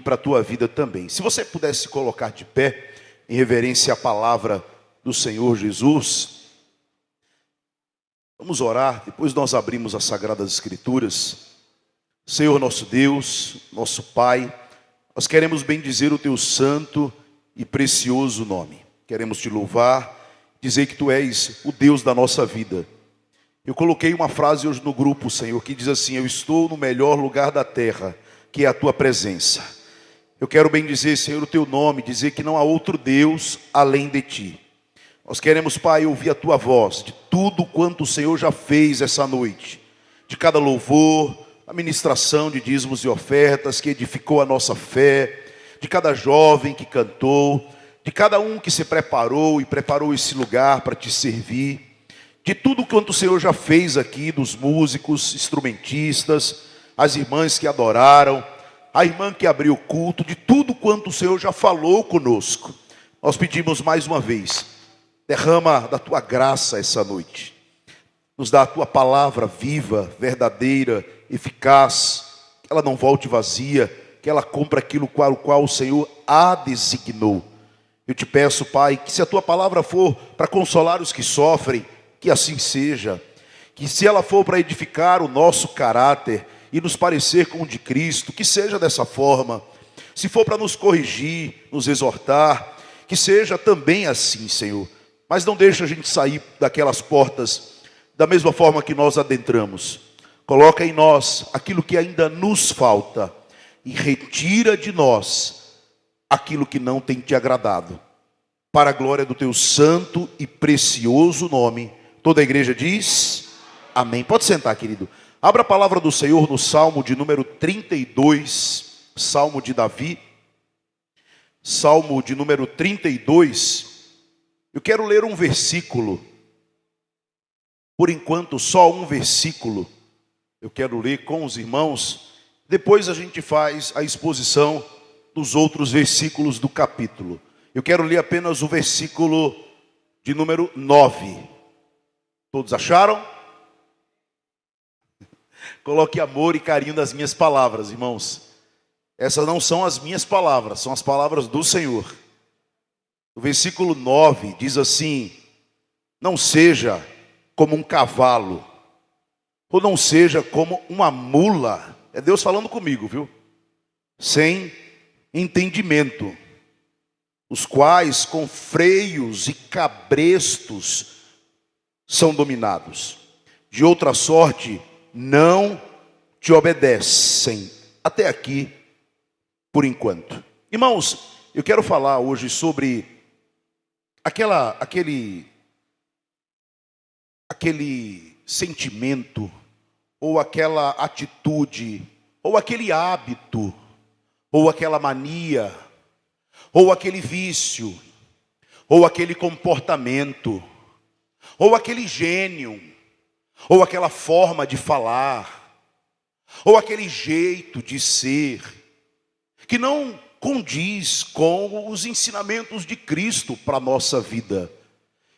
para a tua vida também. Se você pudesse se colocar de pé, em reverência à palavra do Senhor Jesus, vamos orar, depois nós abrimos as Sagradas Escrituras. Senhor nosso Deus, nosso Pai, nós queremos bendizer o teu santo e precioso nome. Queremos te louvar, dizer que tu és o Deus da nossa vida. Eu coloquei uma frase hoje no grupo, Senhor, que diz assim: eu estou no melhor lugar da terra, que é a tua presença. Eu quero bendizer, Senhor, o teu nome, dizer que não há outro Deus além de ti. Nós queremos, Pai, ouvir a tua voz, de tudo quanto o Senhor já fez essa noite, de cada louvor, a ministração de dízimos e ofertas que edificou a nossa fé, de cada jovem que cantou, de cada um que se preparou e preparou esse lugar para te servir, de tudo quanto o Senhor já fez aqui, dos músicos, instrumentistas, as irmãs que adoraram, a irmã que abriu o culto, de tudo quanto o Senhor já falou conosco. Nós pedimos mais uma vez, derrama da tua graça essa noite, nos dá a tua palavra viva, verdadeira, eficaz, que ela não volte vazia, que ela cumpra aquilo qual o Senhor a designou. Eu te peço, Pai, que se a tua palavra for para consolar os que sofrem, que assim seja, que se ela for para edificar o nosso caráter e nos parecer com o de Cristo, que seja dessa forma. Se for para nos corrigir, nos exortar, que seja também assim, Senhor. Mas não deixa a gente sair daquelas portas da mesma forma que nós adentramos. Coloca em nós aquilo que ainda nos falta e retira de nós aquilo que não tem te agradado. Para a glória do teu santo e precioso nome. Toda a igreja diz amém. Pode sentar, querido. Abra a palavra do Senhor no Salmo de número 32, Salmo de Davi. Salmo de número 32. Eu quero ler um versículo. Por enquanto, só um versículo. Eu quero ler com os irmãos. Depois a gente faz a exposição dos outros versículos do capítulo. Eu quero ler apenas o versículo de número 9. Todos acharam? Coloque amor e carinho nas minhas palavras, irmãos. Essas não são as minhas palavras, são as palavras do Senhor. O versículo 9 diz assim: não seja como um cavalo, ou não seja como uma mula. É Deus falando comigo, viu? Sem entendimento, os quais com freios e cabrestos são dominados. De outra sorte, não te obedecem. Até aqui, por enquanto. Irmãos, eu quero falar hoje sobre aquele sentimento, ou aquela atitude, ou aquele hábito, ou aquela mania, ou aquele vício, ou aquele comportamento, ou aquele gênio, ou aquela forma de falar, ou aquele jeito de ser, que não condiz com os ensinamentos de Cristo para a nossa vida.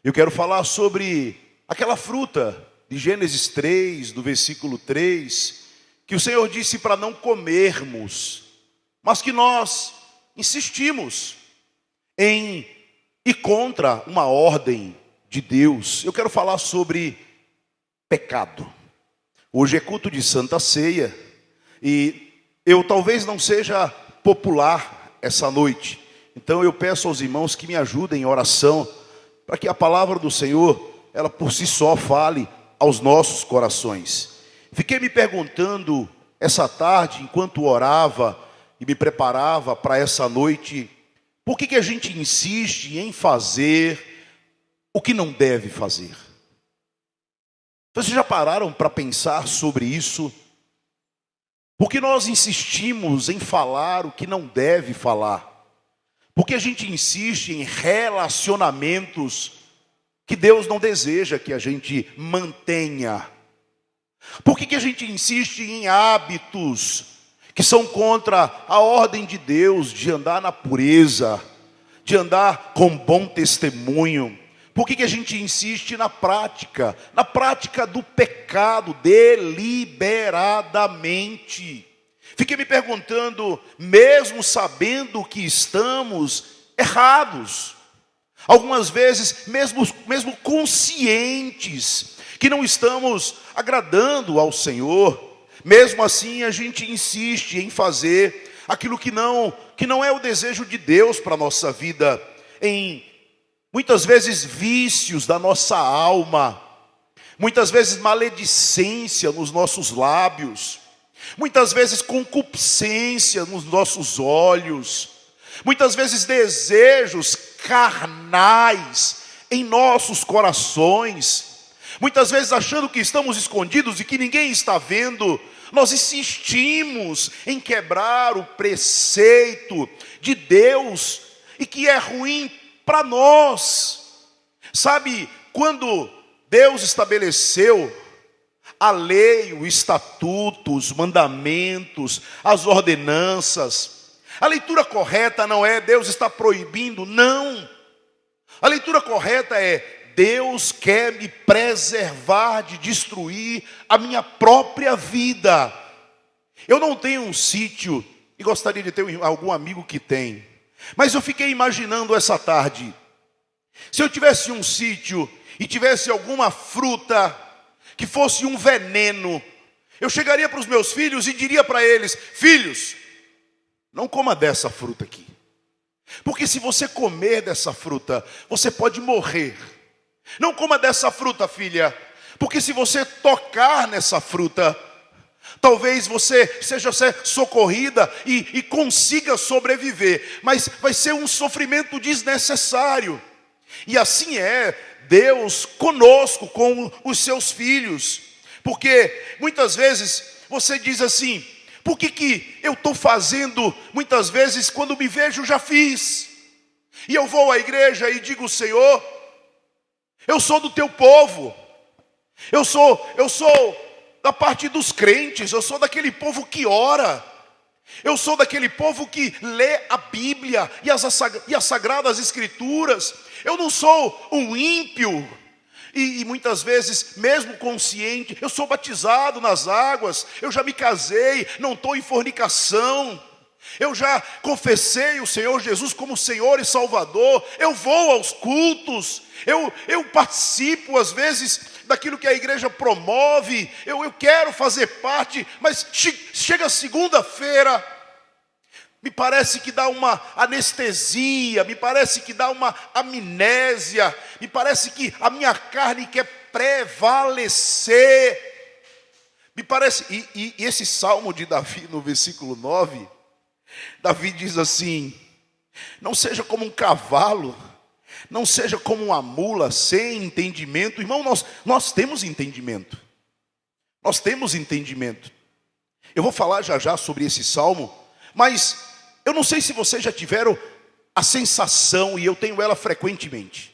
Eu quero falar sobre aquela fruta de Gênesis 3, do versículo 3, que o Senhor disse para não comermos, mas que nós insistimos em ir contra uma ordem de Deus. Eu quero falar sobre pecado. Hoje é culto de Santa Ceia, e eu talvez não seja popular essa noite, então eu peço aos irmãos que me ajudem em oração, para que a palavra do Senhor, ela por si só fale aos nossos corações. Fiquei me perguntando essa tarde, enquanto orava e me preparava para essa noite, por que a gente insiste em fazer o que não deve fazer? Vocês já pararam para pensar sobre isso? Por que nós insistimos em falar o que não deve falar? Por que a gente insiste em relacionamentos que Deus não deseja que a gente mantenha? Por que a gente insiste em hábitos que são contra a ordem de Deus de andar na pureza, de andar com bom testemunho? Por que a gente insiste na prática do pecado deliberadamente? Fiquei me perguntando, mesmo sabendo que estamos errados, algumas vezes mesmo conscientes que não estamos agradando ao Senhor, mesmo assim a gente insiste em fazer aquilo que não é o desejo de Deus para a nossa vida, em muitas vezes vícios da nossa alma, muitas vezes maledicência nos nossos lábios, muitas vezes concupiscência nos nossos olhos, muitas vezes desejos carnais em nossos corações, muitas vezes achando que estamos escondidos e que ninguém está vendo. Nós insistimos em quebrar o preceito de Deus e que é ruim para nós. Sabe, quando Deus estabeleceu a lei, o estatuto, os mandamentos, as ordenanças, a leitura correta não é Deus está proibindo, não. A leitura correta é Deus quer me preservar de destruir a minha própria vida. Eu não tenho um sítio e gostaria de ter algum amigo que tem, mas eu fiquei imaginando essa tarde, se eu tivesse um sítio e tivesse alguma fruta que fosse um veneno, eu chegaria para os meus filhos e diria para eles: filhos, não coma dessa fruta aqui, porque se você comer dessa fruta, você pode morrer. Não coma dessa fruta, filha, porque se você tocar nessa fruta, talvez você seja socorrida e consiga sobreviver, mas vai ser um sofrimento desnecessário. E assim é Deus conosco, com os seus filhos, porque muitas vezes você diz assim: por que eu estou fazendo? Muitas vezes quando me vejo já fiz, e eu vou à igreja e digo: Senhor, eu sou do teu povo, eu sou da parte dos crentes, eu sou daquele povo que ora, eu sou daquele povo que lê a Bíblia e as Sagradas Escrituras. Eu não sou um ímpio, e muitas vezes, mesmo consciente, eu sou batizado nas águas, eu já me casei, não estou em fornicação, eu já confessei o Senhor Jesus como Senhor e Salvador, eu vou aos cultos, eu participo às vezes daquilo que a igreja promove, eu quero fazer parte, mas chega segunda-feira, me parece que dá uma anestesia, me parece que dá uma amnésia, me parece que a minha carne quer prevalecer, me parece, e esse salmo de Davi no versículo 9, Davi diz assim: não seja como um cavalo, não seja como uma mula sem entendimento. Irmão, nós temos entendimento. Nós temos entendimento. Eu vou falar já sobre esse salmo, mas eu não sei se vocês já tiveram a sensação, e eu tenho ela frequentemente,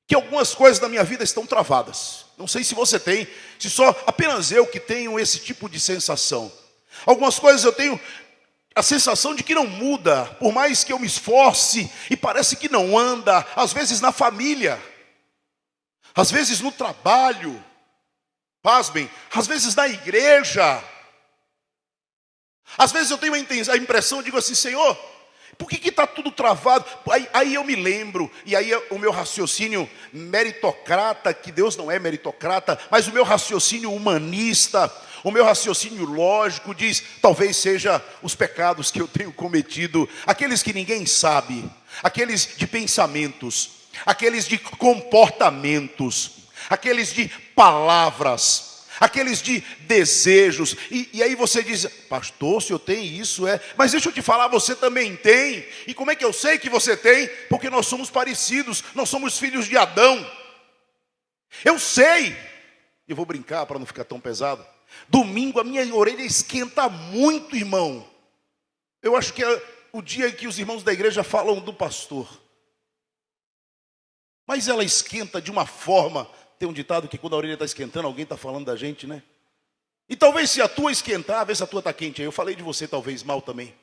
que algumas coisas da minha vida estão travadas. Não sei se você tem, se só apenas eu que tenho esse tipo de sensação. Algumas coisas eu tenho a sensação de que não muda, por mais que eu me esforce, e parece que não anda, às vezes na família, às vezes no trabalho, pasmem, às vezes na igreja. Às vezes eu tenho a impressão, digo assim: Senhor, por que está tudo travado? Aí eu me lembro, e aí o meu raciocínio meritocrata, que Deus não é meritocrata, mas o meu raciocínio humanista, o meu raciocínio lógico diz: talvez seja os pecados que eu tenho cometido, aqueles que ninguém sabe, aqueles de pensamentos, aqueles de comportamentos, aqueles de palavras, aqueles de desejos, e aí você diz: pastor, se eu tenho isso, mas deixa eu te falar, você também tem. E como é que eu sei que você tem? Porque nós somos parecidos, nós somos filhos de Adão. Eu sei, eu vou brincar para não ficar tão pesado. Domingo a minha orelha esquenta muito, irmão. Eu acho que é o dia em que os irmãos da igreja falam do pastor, mas ela esquenta de uma forma. Tem um ditado que quando a orelha está esquentando, alguém está falando da gente, né? E talvez se a tua esquentar, vê se a tua está quente. Eu falei de você talvez mal também.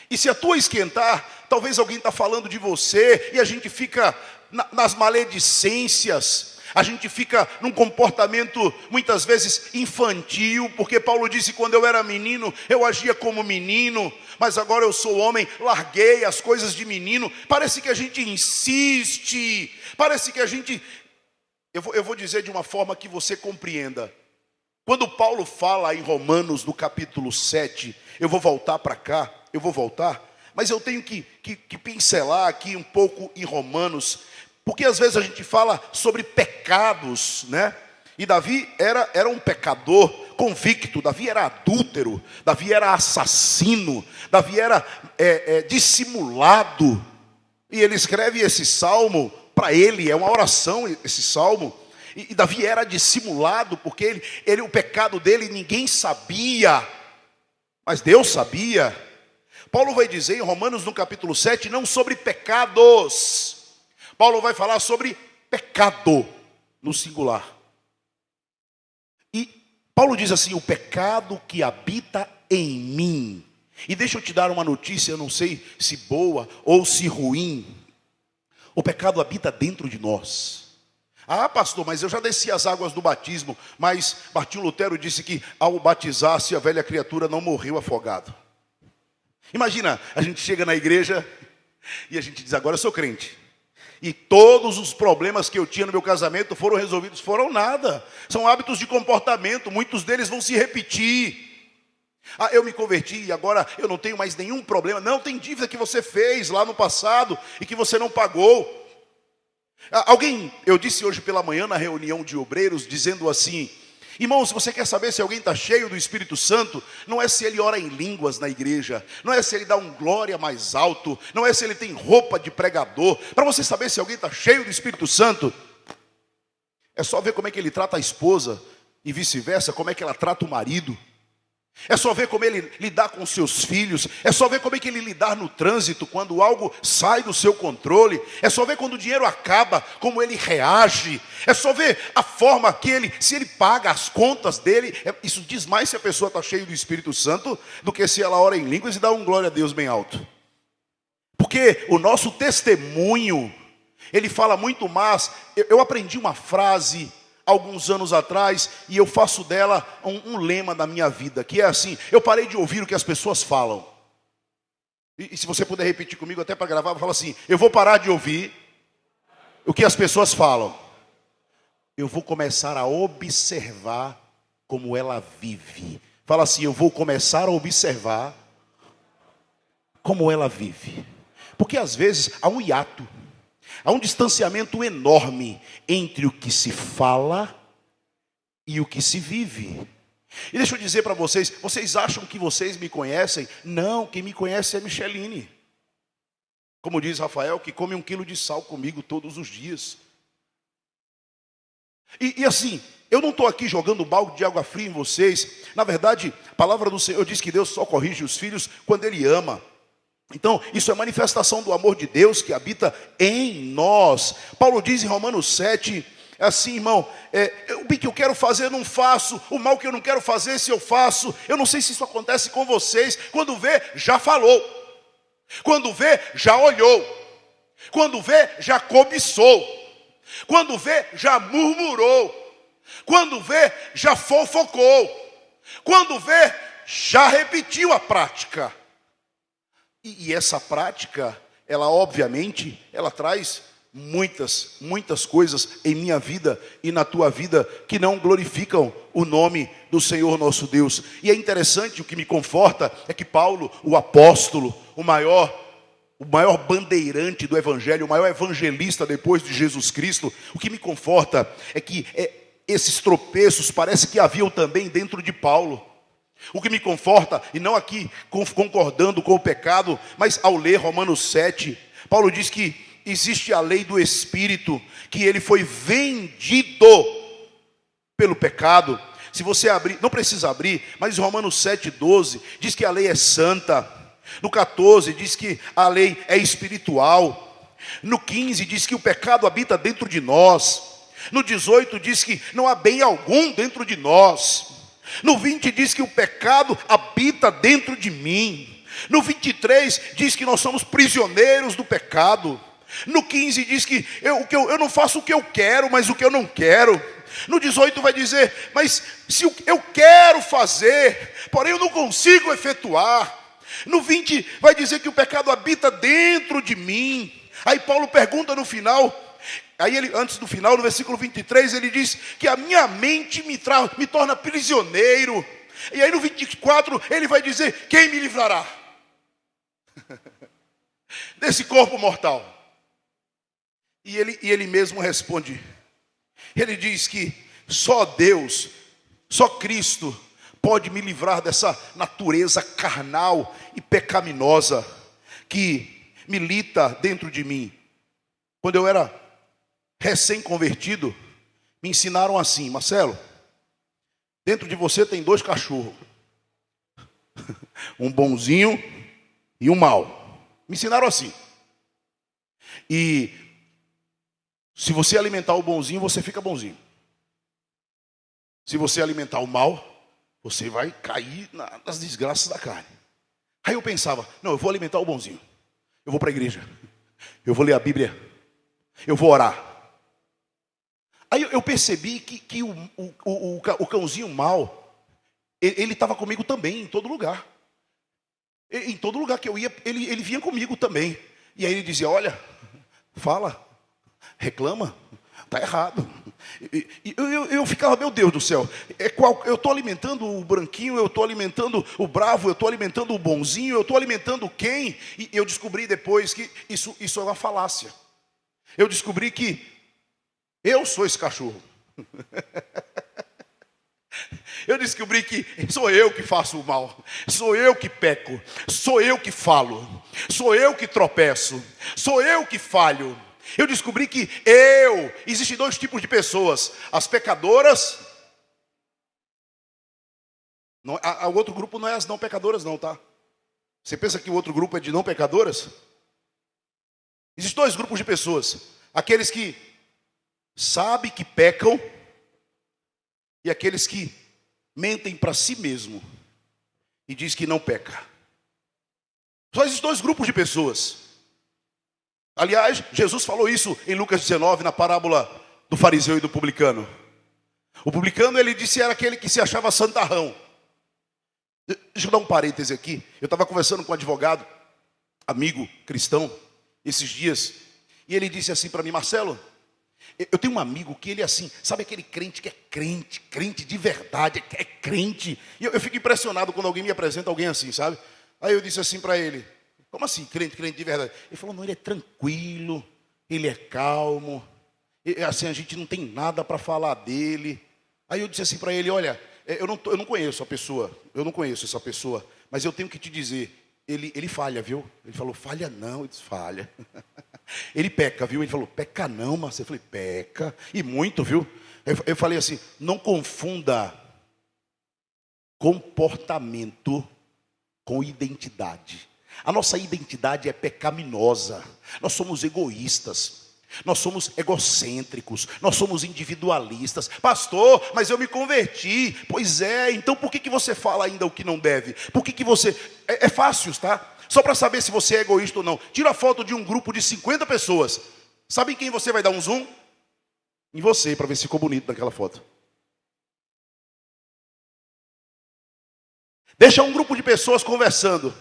E se a tua esquentar, talvez alguém está falando de você, e a gente fica nas maledicências, a gente fica num comportamento muitas vezes infantil, porque Paulo disse: quando eu era menino, eu agia como menino, mas agora eu sou homem, larguei as coisas de menino. Parece que a gente insiste, parece que a gente... Eu vou dizer de uma forma que você compreenda. Quando Paulo fala em Romanos, no capítulo 7, eu vou voltar para cá, mas eu tenho que pincelar aqui um pouco em Romanos, porque às vezes a gente fala sobre pecados, né? E Davi era um pecador convicto, Davi era adúltero, Davi era assassino, Davi era dissimulado. E ele escreve esse salmo, para ele é uma oração esse salmo. E Davi era dissimulado, porque o pecado dele ninguém sabia, mas Deus sabia. Paulo vai dizer em Romanos no capítulo 7, não sobre pecados. Paulo vai falar sobre pecado, no singular. E Paulo diz assim: o pecado que habita em mim. E deixa eu te dar uma notícia, eu não sei se boa ou se ruim. O pecado habita dentro de nós. Ah, pastor, mas eu já desci as águas do batismo. Mas Martinho Lutero disse que ao batizar-se a velha criatura não morreu afogado. Imagina, a gente chega na igreja e a gente diz: agora eu sou crente. E todos os problemas que eu tinha no meu casamento foram resolvidos. Foram nada. São hábitos de comportamento, muitos deles vão se repetir. Ah, eu me converti e agora eu não tenho mais nenhum problema. Não, tem dívida que você fez lá no passado e que você não pagou. Eu disse hoje pela manhã na reunião de obreiros, dizendo assim: irmão, se você quer saber se alguém está cheio do Espírito Santo, não é se ele ora em línguas na igreja, não é se ele dá um glória mais alto, não é se ele tem roupa de pregador. Para você saber se alguém está cheio do Espírito Santo, é só ver como é que ele trata a esposa e vice-versa, como é que ela trata o marido. É só ver como ele lidar com seus filhos. É só ver como é que ele lidar no trânsito, quando algo sai do seu controle. É só ver quando o dinheiro acaba, como ele reage. É só ver a forma que se ele paga as contas dele. Isso diz mais se a pessoa está cheia do Espírito Santo do que se ela ora em línguas e dá um glória a Deus bem alto. Porque o nosso testemunho, ele fala muito mais. Eu aprendi uma frase alguns anos atrás, e eu faço dela um lema da minha vida, que é assim: eu parei de ouvir o que as pessoas falam. E se você puder repetir comigo até para gravar, fala assim: eu vou parar de ouvir o que as pessoas falam. Eu vou começar a observar como ela vive. Fala assim: eu vou começar a observar como ela vive. Porque às vezes há um hiato, há um distanciamento enorme entre o que se fala e o que se vive. E deixa eu dizer para vocês, vocês acham que vocês me conhecem? Não, quem me conhece é Micheline. Como diz Rafael, que come 1 quilo de sal comigo todos os dias. E assim, eu não estou aqui jogando balde de água fria em vocês. Na verdade, a palavra do Senhor diz que Deus só corrige os filhos quando Ele ama. Então, isso é manifestação do amor de Deus que habita em nós. Paulo diz em Romanos 7, assim, irmão, o bem que eu quero fazer eu não faço, o mal que eu não quero fazer se eu faço. Eu não sei se isso acontece com vocês. Quando vê, já falou. Quando vê, já olhou. Quando vê, já cobiçou. Quando vê, já murmurou. Quando vê, já fofocou. Quando vê, já repetiu a prática. E essa prática, ela obviamente, ela traz muitas coisas em minha vida e na tua vida que não glorificam o nome do Senhor nosso Deus. E é interessante, o que me conforta é que Paulo, o apóstolo, o maior bandeirante do evangelho, o maior evangelista depois de Jesus Cristo, o que me conforta é que esses tropeços parece que haviam também dentro de Paulo. O que me conforta, e não aqui concordando com o pecado, mas ao ler Romanos 7, Paulo diz que existe a lei do Espírito, que ele foi vendido pelo pecado. Se você abrir, não precisa abrir, mas Romanos 7,12 diz que a lei é santa. No 14 diz que a lei é espiritual. No 15 diz que o pecado habita dentro de nós. No 18 diz que não há bem algum dentro de nós. No 20 diz que o pecado habita dentro de mim. No 23 diz que nós somos prisioneiros do pecado. No 15 diz que eu não faço o que eu quero, mas o que eu não quero. No 18 vai dizer, mas se eu quero fazer, porém eu não consigo efetuar. No 20 vai dizer que o pecado habita dentro de mim. Aí Paulo pergunta no final, antes do final, no versículo 23, ele diz que a minha mente me torna prisioneiro. E aí no 24 ele vai dizer, quem me livrará desse corpo mortal? E ele mesmo responde, ele diz que só Deus, só Cristo pode me livrar dessa natureza carnal e pecaminosa que milita dentro de mim. Quando eu era recém-convertido, me ensinaram assim, Marcelo, dentro de você tem 2 cachorros, um bonzinho e um mau. Me ensinaram assim. E se você alimentar o bonzinho, você fica bonzinho. Se você alimentar o mal, você vai cair nas desgraças da carne. Aí eu pensava, não, eu vou alimentar o bonzinho. Eu vou para a igreja. Eu vou ler a Bíblia. Eu vou orar. Aí eu percebi que o cãozinho mau, ele estava comigo também, em todo lugar. Em todo lugar que eu ia, ele vinha comigo também. E aí ele dizia, olha, fala, reclama, está errado. E eu ficava, meu Deus do céu, eu estou alimentando o branquinho, eu estou alimentando o bravo, eu estou alimentando o bonzinho, eu estou alimentando quem? E eu descobri depois que isso é uma falácia. Eu descobri que eu sou esse cachorro. Eu descobri que sou eu que faço o mal, sou eu que peco, sou eu que falo, sou eu que tropeço, sou eu que falho. Eu descobri que existem 2 tipos de pessoas, as pecadoras, o outro grupo não é as não pecadoras não, tá? Você pensa que o outro grupo é de não pecadoras? Existem 2 grupos de pessoas, aqueles que sabem que pecam e aqueles que mentem para si mesmo e diz que não peca. Só existem 2 grupos de pessoas. Aliás, Jesus falou isso em Lucas 19, na parábola do fariseu e do publicano. O publicano, ele disse, era aquele que se achava santarrão. Deixa eu dar um parêntese aqui. Eu estava conversando com um advogado, amigo cristão, esses dias, e ele disse assim para mim, Marcelo, eu tenho um amigo que ele é assim, sabe aquele crente que é crente de verdade, é crente. E eu fico impressionado quando alguém me apresenta alguém assim, sabe? Aí eu disse assim para ele, como assim, crente de verdade? Ele falou, não, ele é tranquilo, ele é calmo, assim, a gente não tem nada para falar dele. Aí eu disse assim para ele, olha, eu não conheço a pessoa, eu não conheço essa pessoa, mas eu tenho que te dizer, ele falha, viu? Ele falou, falha não, eu disse, falha. Ele peca, viu? Ele falou, peca não, Marcelo. Eu falei, peca, e muito, viu? Eu falei assim, não confunda comportamento com identidade. A nossa identidade é pecaminosa. Nós somos egoístas. Nós somos egocêntricos. Nós somos individualistas. Pastor, mas eu me converti. Pois é, então por que você fala ainda o que não deve? Por que você... É fácil, tá? Só para saber se você é egoísta ou não. Tira a foto de um grupo de 50 pessoas. Sabe em quem você vai dar um zoom? Em você, para ver se ficou bonito naquela foto. Deixa um grupo de pessoas conversando.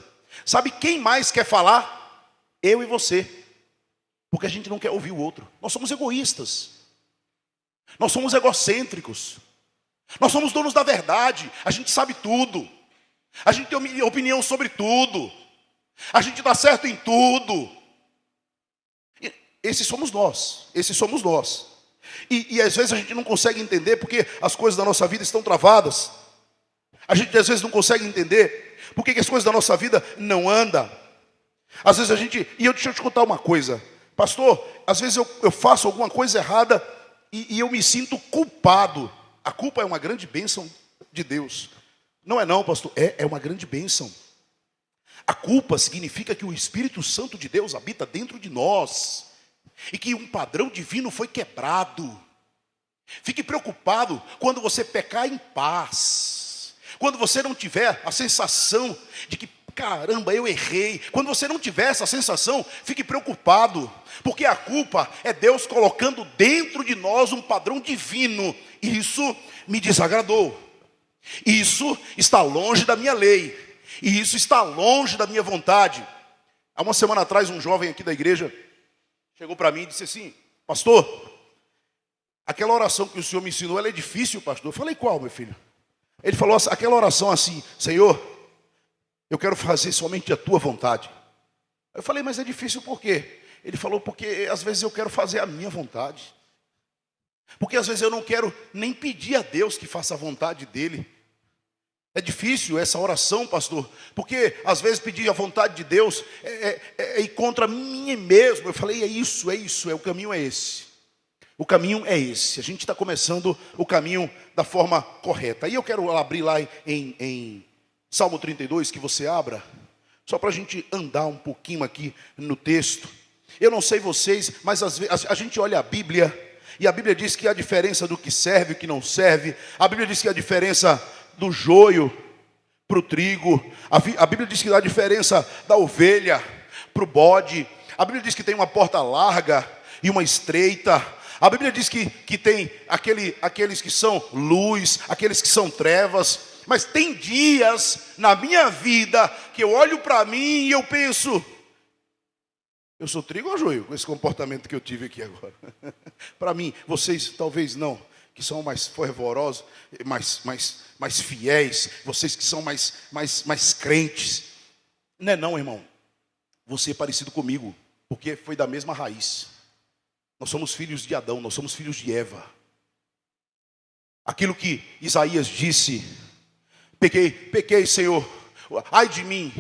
Sabe quem mais quer falar? Eu e você. Porque a gente não quer ouvir o outro. Nós somos egoístas. Nós somos egocêntricos. Nós somos donos da verdade. A gente sabe tudo. A gente tem opinião sobre tudo. A gente dá certo em tudo. Esses somos nós. Esses somos nós. E às vezes a gente não consegue entender porque as coisas da nossa vida estão travadas. A gente às vezes não consegue entender porque que as coisas da nossa vida não andam. Às vezes a gente... deixa eu te contar uma coisa. Pastor, às vezes eu faço alguma coisa errada e eu me sinto culpado. A culpa é uma grande bênção de Deus. Não é não, pastor. É uma grande bênção. A culpa significa que o Espírito Santo de Deus habita dentro de nós. E que um padrão divino foi quebrado. Fique preocupado quando você pecar em paz. Quando você não tiver a sensação de que caramba, eu errei. Quando você não tiver essa sensação, fique preocupado, porque a culpa é Deus colocando dentro de nós um padrão divino. Isso me desagradou. Isso está longe da minha lei. E isso está longe da minha vontade. Há uma semana atrás, um jovem aqui da igreja chegou para mim e disse assim: pastor, aquela oração que o senhor me ensinou, ela é difícil, pastor. Eu falei: qual, meu filho? Ele falou aquela oração assim: Senhor, eu quero fazer somente a tua vontade. Eu falei: mas é difícil por quê? Ele falou: porque às vezes eu quero fazer a minha vontade. Porque às vezes eu não quero nem pedir a Deus que faça a vontade dele. É difícil essa oração, pastor, porque às vezes pedir a vontade de Deus é ir contra mim mesmo. Eu falei: é isso, o caminho é esse. O caminho é esse. A gente está começando o caminho da forma correta. E eu quero abrir lá em Salmo 32, que você abra, só para a gente andar um pouquinho aqui no texto. Eu não sei vocês, mas às vezes a gente olha a Bíblia, e a Bíblia diz que há diferença do que serve e o que não serve. A Bíblia diz que há diferença do joio para o trigo. A Bíblia diz que há diferença da ovelha para o bode. A Bíblia diz que tem uma porta larga e uma estreita. A Bíblia diz que tem aqueles que são luz, aqueles que são trevas. Mas tem dias na minha vida que eu olho para mim e eu penso: eu sou trigo ou joio com esse comportamento que eu tive aqui agora? Para mim, vocês talvez não, que são mais fervorosos, mais fiéis, vocês que são mais crentes. Não, irmão. Você é parecido comigo, porque foi da mesma raiz. Nós somos filhos de Adão, nós somos filhos de Eva. Aquilo que Isaías disse: pequei, Senhor, ai de mim,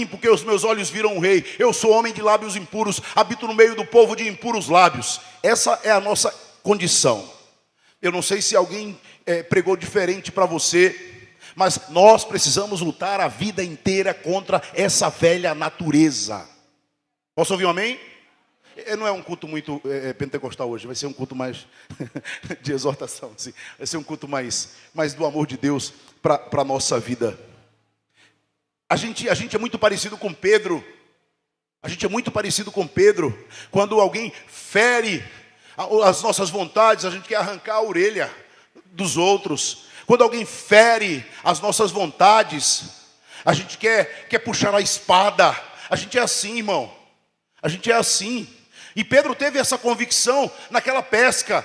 porque os meus olhos viram o rei. Eu sou homem de lábios impuros, habito no meio do povo de impuros lábios. Essa é a nossa condição. Eu não sei se alguém pregou diferente para você, mas nós precisamos lutar a vida inteira contra essa velha natureza. Posso ouvir um amém? Não é um culto muito pentecostal hoje, vai ser um culto mais de exortação, assim. Vai ser um culto mais do amor de Deus para a nossa vida. A gente é muito parecido com Pedro. A gente é muito parecido com Pedro. Quando alguém fere as nossas vontades, a gente quer arrancar a orelha dos outros. Quando alguém fere as nossas vontades, a gente quer puxar a espada. A gente é assim, irmão. A gente é assim. E Pedro teve essa convicção naquela pesca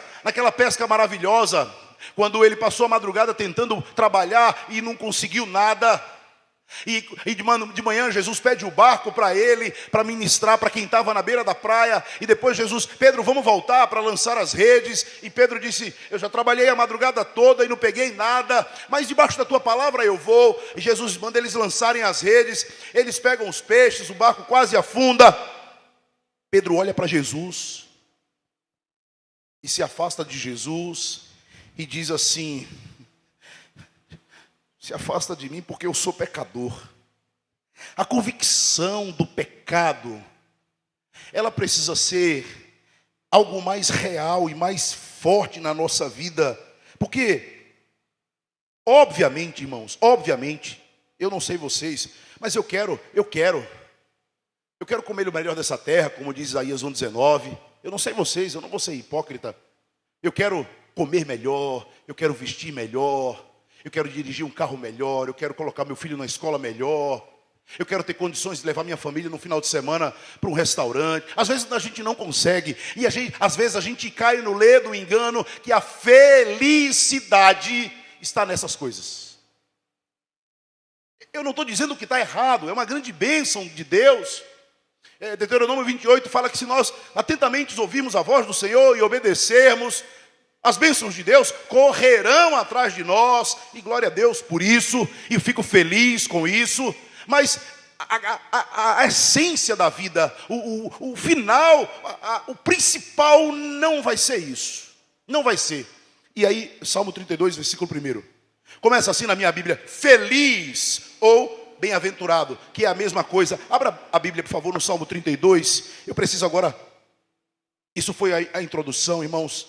maravilhosa, quando ele passou a madrugada tentando trabalhar e não conseguiu nada. E de manhã Jesus pede o barco para ele, para ministrar para quem estava na beira da praia. E depois Pedro, vamos voltar para lançar as redes. E Pedro disse: eu já trabalhei a madrugada toda e não peguei nada, mas debaixo da tua palavra eu vou. E Jesus manda eles lançarem as redes. Eles pegam os peixes, o barco quase afunda. Pedro olha para Jesus e se afasta de Jesus e diz assim: se afasta de mim porque eu sou pecador. A convicção do pecado, ela precisa ser algo mais real e mais forte na nossa vida. Porque, obviamente, irmãos, eu não sei vocês, mas eu quero comer o melhor dessa terra, como diz Isaías 1,19. Eu não sei vocês, eu não vou ser hipócrita. Eu quero comer melhor, eu quero vestir melhor, eu quero dirigir um carro melhor, eu quero colocar meu filho na escola melhor, eu quero ter condições de levar minha família no final de semana para um restaurante. Às vezes a gente não consegue, e às vezes a gente cai no ledo, engano, que a felicidade está nessas coisas. Eu não estou dizendo que está errado, é uma grande bênção de Deus. Deuteronômio 28 fala que se nós atentamente ouvirmos a voz do Senhor e obedecermos, as bênçãos de Deus correrão atrás de nós, e glória a Deus por isso, e fico feliz com isso. Mas a essência da vida, o final, o principal não vai ser isso, não vai ser. E aí, Salmo 32, versículo 1, começa assim na minha Bíblia: feliz ou bem-aventurado, que é a mesma coisa. Abra a Bíblia, por favor, no Salmo 32. Eu preciso agora, isso foi a introdução, irmãos.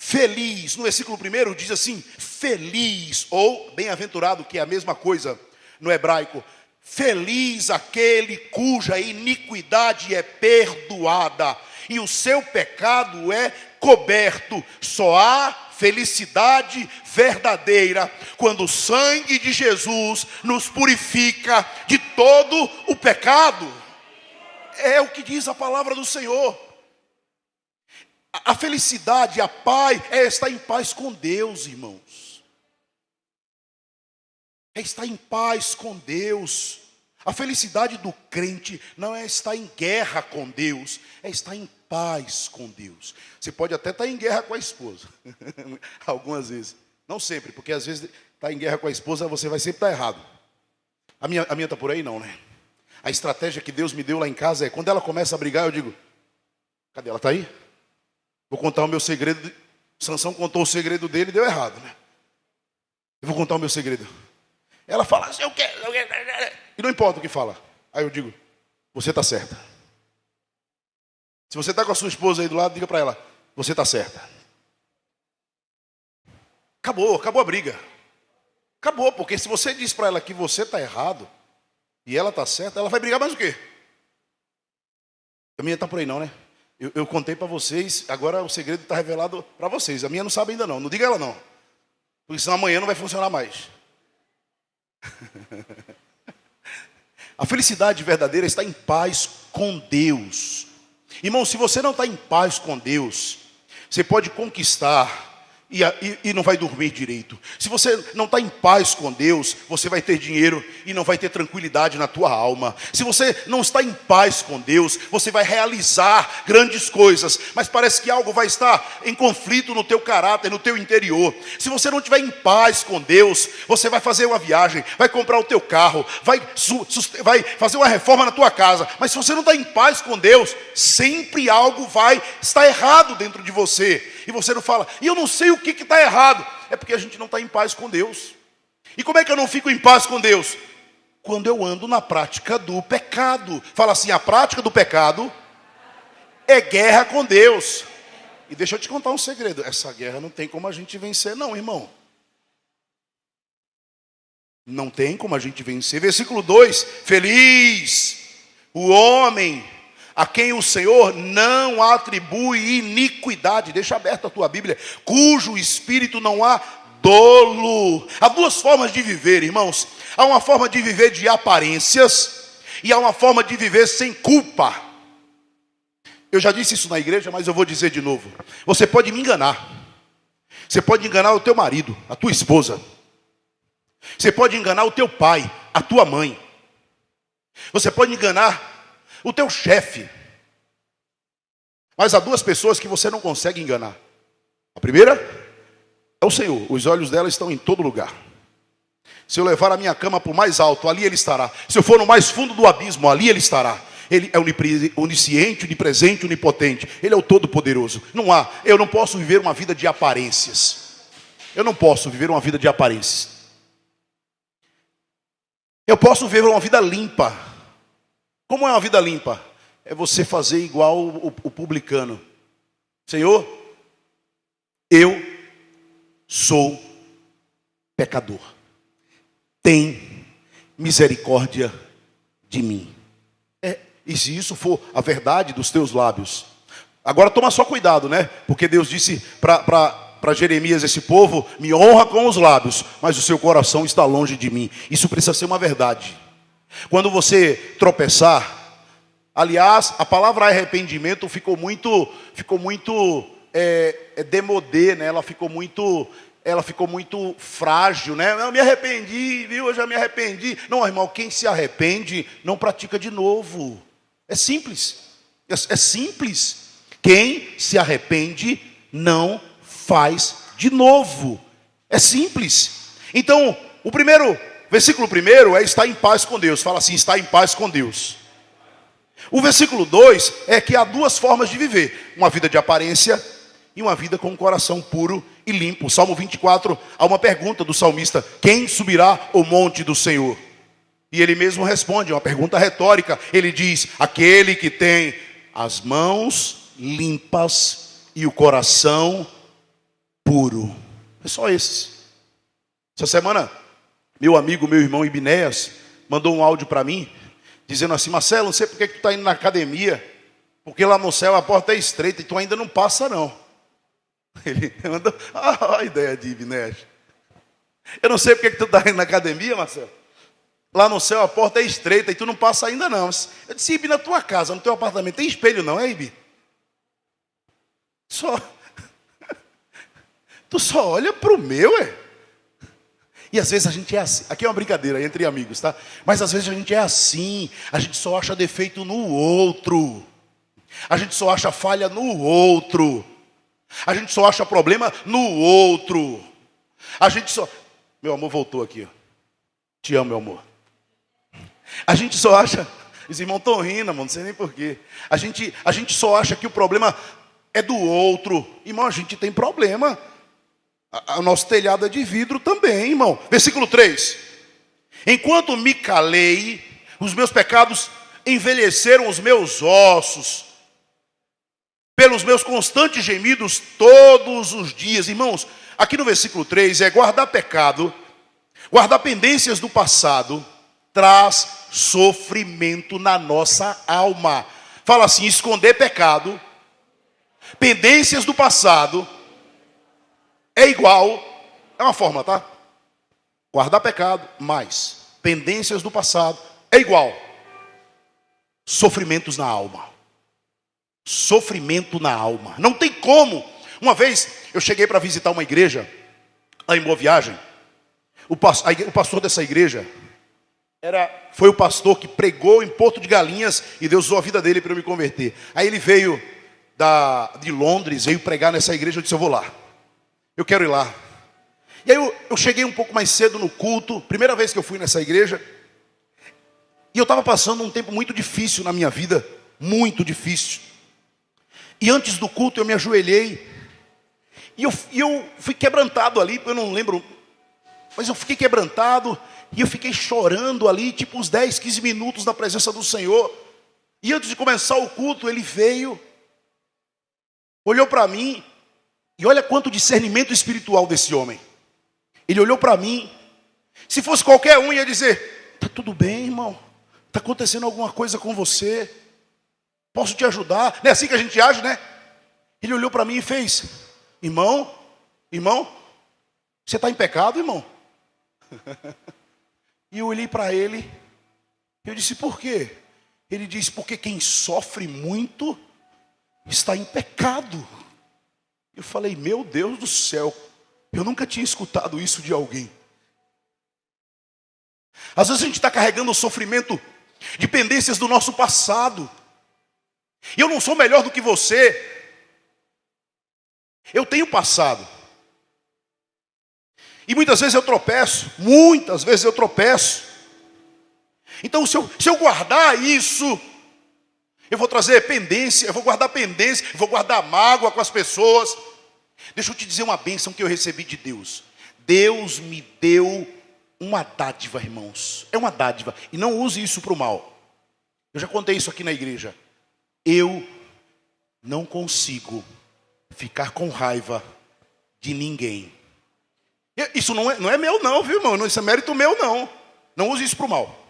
Feliz, no versículo 1 diz assim, feliz, ou bem-aventurado, que é a mesma coisa no hebraico. Feliz aquele cuja iniquidade é perdoada e o seu pecado é coberto. Só há felicidade verdadeira quando o sangue de Jesus nos purifica de todo o pecado. É o que diz a palavra do Senhor. A felicidade, a paz, é estar em paz com Deus, irmãos. É estar em paz com Deus. A felicidade do crente não é estar em guerra com Deus, é estar em paz com Deus. Você pode até estar em guerra com a esposa, algumas vezes. Não sempre, porque às vezes estar em guerra com a esposa você vai sempre estar errado. A minha está por aí não, né? A estratégia que Deus me deu lá em casa é, quando ela começa a brigar, eu digo, cadê ela? Está aí? Vou contar o meu segredo. Sansão contou o segredo dele e deu errado, né? Eu vou contar o meu segredo. Ela fala assim, eu quero. E não importa o que fala. Aí eu digo, você está certa. Se você está com a sua esposa aí do lado, diga para ela, você está certa. Acabou a briga. Acabou, porque se você diz para ela que você está errado e ela está certa, ela vai brigar mais o quê? A minha está por aí não, né? Eu contei para vocês, agora o segredo está revelado para vocês. A minha não sabe ainda não, não diga ela não. Porque senão amanhã não vai funcionar mais. A felicidade verdadeira está em paz com Deus. Irmão, se você não está em paz com Deus, você pode conquistar e não vai dormir direito. Se você não está em paz com Deus, você vai ter dinheiro e não vai ter tranquilidade na tua alma. Se você não está em paz com Deus, você vai realizar grandes coisas, mas parece que algo vai estar em conflito no teu caráter, no teu interior. Se você não estiver em paz com Deus, você vai fazer uma viagem, vai comprar o teu carro, vai fazer uma reforma na tua casa, mas se você não está em paz com Deus, sempre algo vai estar errado dentro de você. E você não fala, e eu não sei o que está errado. É porque a gente não está em paz com Deus. E como é que eu não fico em paz com Deus? Quando eu ando na prática do pecado. Fala assim, a prática do pecado é guerra com Deus. E deixa eu te contar um segredo. Essa guerra não tem como a gente vencer não, irmão. Não tem como a gente vencer. Versículo 2, feliz o homem a quem o Senhor não atribui iniquidade. Deixa aberta a tua Bíblia. Cujo espírito não há dolo. Há duas formas de viver, irmãos. Há uma forma de viver de aparências e há uma forma de viver sem culpa. Eu já disse isso na igreja, mas eu vou dizer de novo. Você pode me enganar. Você pode enganar o teu marido, a tua esposa. Você pode enganar o teu pai, a tua mãe. Você pode enganar o teu chefe. Mas há duas pessoas que você não consegue enganar. A primeira é o Senhor. Os olhos dela estão em todo lugar. Se eu levar a minha cama para o mais alto, ali Ele estará. Se eu for no mais fundo do abismo, ali Ele estará. Ele é onisciente, onipresente, onipotente. Ele é o Todo-Poderoso. Eu não posso viver uma vida de aparências. Eu não posso viver uma vida de aparências. Eu posso viver uma vida limpa. Como é uma vida limpa? É você fazer igual o publicano. Senhor, eu sou pecador. Tem misericórdia de mim. E se isso for a verdade dos teus lábios. Agora toma só cuidado, né? Porque Deus disse para Jeremias, esse povo me honra com os lábios, mas o seu coração está longe de mim. Isso precisa ser uma verdade. Quando você tropeçar, aliás, a palavra arrependimento ficou muito demodê, né? Ela ficou muito frágil, né? Eu me arrependi, viu? Eu já me arrependi. Não, irmão, quem se arrepende não pratica de novo. É simples. É simples. Quem se arrepende não faz de novo. É simples. Então, versículo 1 é estar em paz com Deus. Fala assim, estar em paz com Deus. O versículo 2 é que há duas formas de viver. Uma vida de aparência e uma vida com um coração puro e limpo. O Salmo 24, há uma pergunta do salmista. Quem subirá ao monte do Senhor? E ele mesmo responde, uma pergunta retórica. Ele diz, aquele que tem as mãos limpas e o coração puro. É só esses. Essa semana, meu amigo, meu irmão Ibinéas, mandou um áudio para mim, dizendo assim: Marcelo, não sei por que tu está indo na academia, porque lá no céu a porta é estreita e tu ainda não passa não. Ele mandou, a ideia de Ibinéas. Eu não sei por que tu está indo na academia, Marcelo. Lá no céu a porta é estreita e tu não passa ainda não. Eu disse: Ibi, na tua casa, no teu apartamento, tem espelho não, é, Ibi? Tu só olha pro meu, é? E às vezes a gente é assim. Aqui é uma brincadeira entre amigos, tá? Mas às vezes a gente é assim. A gente só acha defeito no outro. A gente só acha falha no outro. A gente só acha problema no outro. A gente só... Meu amor voltou aqui, ó. Te amo, meu amor. A gente só acha... Os irmãos estão rindo, amor, não sei nem porquê. A gente só acha que o problema é do outro. Irmão, a gente tem problema. O nosso telhado é de vidro também, irmão. Versículo 3. Enquanto me calei, os meus pecados envelheceram os meus ossos, pelos meus constantes gemidos todos os dias. Irmãos, aqui no versículo 3 é guardar pecado, guardar pendências do passado, traz sofrimento na nossa alma. Fala assim: esconder pecado, pendências do passado, é igual, é uma forma, tá? Guardar pecado, mais pendências do passado, é igual sofrimentos na alma. Sofrimento na alma. Não tem como. Uma vez eu cheguei para visitar uma igreja lá em Boa Viagem. O pastor dessa igreja foi o pastor que pregou em Porto de Galinhas e Deus usou a vida dele para eu me converter. Aí ele veio de Londres, veio pregar nessa igreja. Eu disse: eu vou lá. Eu quero ir lá. E aí eu cheguei um pouco mais cedo no culto, primeira vez que eu fui nessa igreja. E eu estava passando um tempo muito difícil na minha vida, muito difícil. E antes do culto eu me ajoelhei. E eu fui quebrantado ali, eu não lembro, mas eu fiquei quebrantado. E eu fiquei chorando ali, tipo uns 10, 15 minutos na presença do Senhor. E antes de começar o culto, ele veio, olhou para mim. E olha quanto discernimento espiritual desse homem. Ele olhou para mim. Se fosse qualquer um, ia dizer: tá tudo bem, irmão? Está acontecendo alguma coisa com você? Posso te ajudar? Não é assim que a gente age, né? Ele olhou para mim e fez: irmão, você está em pecado, irmão? E eu olhei para ele. Eu disse: por quê? Ele disse: porque quem sofre muito está em pecado. Eu falei: meu Deus do céu, eu nunca tinha escutado isso de alguém. Às vezes a gente está carregando o sofrimento de pendências do nosso passado. E eu não sou melhor do que você. Eu tenho passado. E muitas vezes eu tropeço. Então se eu guardar isso, eu vou trazer pendência, eu vou guardar pendência, eu vou guardar mágoa com as pessoas. Deixa eu te dizer uma bênção que eu recebi de Deus. Deus me deu uma dádiva, irmãos. É uma dádiva. E não use isso para o mal. Eu já contei isso aqui na igreja. Eu não consigo ficar com raiva de ninguém. Isso não é meu não, viu, irmão? Isso é mérito meu não. Não use isso para o mal.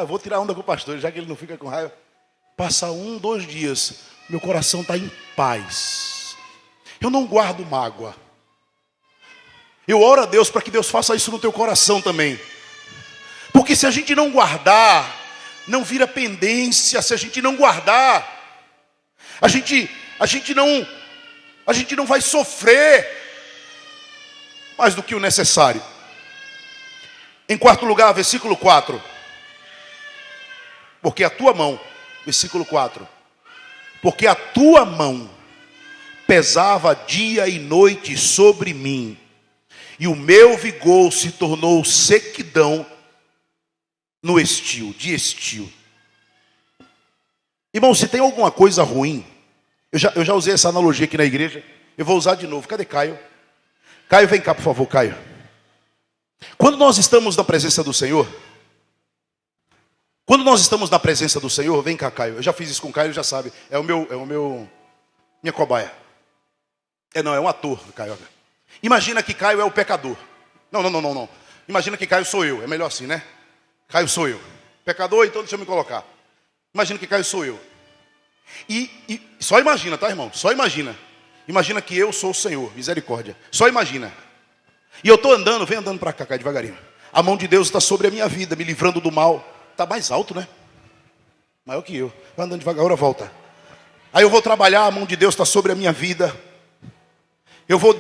Eu vou tirar onda com o pastor, já que ele não fica com raiva. Passa 1, 2 dias, meu coração está em paz. Eu não guardo mágoa. Eu oro a Deus para que Deus faça isso no teu coração também. Porque se a gente não guardar, não vira pendência. Se a gente não guardar, a gente não vai sofrer mais do que o necessário. Em quarto lugar, versículo 4. Porque a tua mão, versículo 4. Porque a tua mão pesava dia e noite sobre mim, e o meu vigor se tornou sequidão de estio. Irmão, se tem alguma coisa ruim, eu já usei essa analogia aqui na igreja, eu vou usar de novo. Cadê Caio? Caio, vem cá, por favor, Caio. Quando nós estamos na presença do Senhor, vem cá, Caio. Eu já fiz isso com o Caio, ele já sabe. Minha cobaia. Não, é um ator, Caio. Imagina que Caio é o pecador. Não. Imagina que Caio sou eu. É melhor assim, né? Caio sou eu. Pecador, então deixa eu me colocar. Imagina que Caio sou eu. E só imagina, tá, irmão? Só imagina. Imagina que eu sou o Senhor. Misericórdia. Só imagina. E eu estou andando, vem andando para cá, Caio, devagarinho. A mão de Deus está sobre a minha vida, me livrando do mal. Está mais alto, né? Maior que eu. Vai andando devagar, agora volta. Aí eu vou trabalhar, a mão de Deus está sobre a minha vida.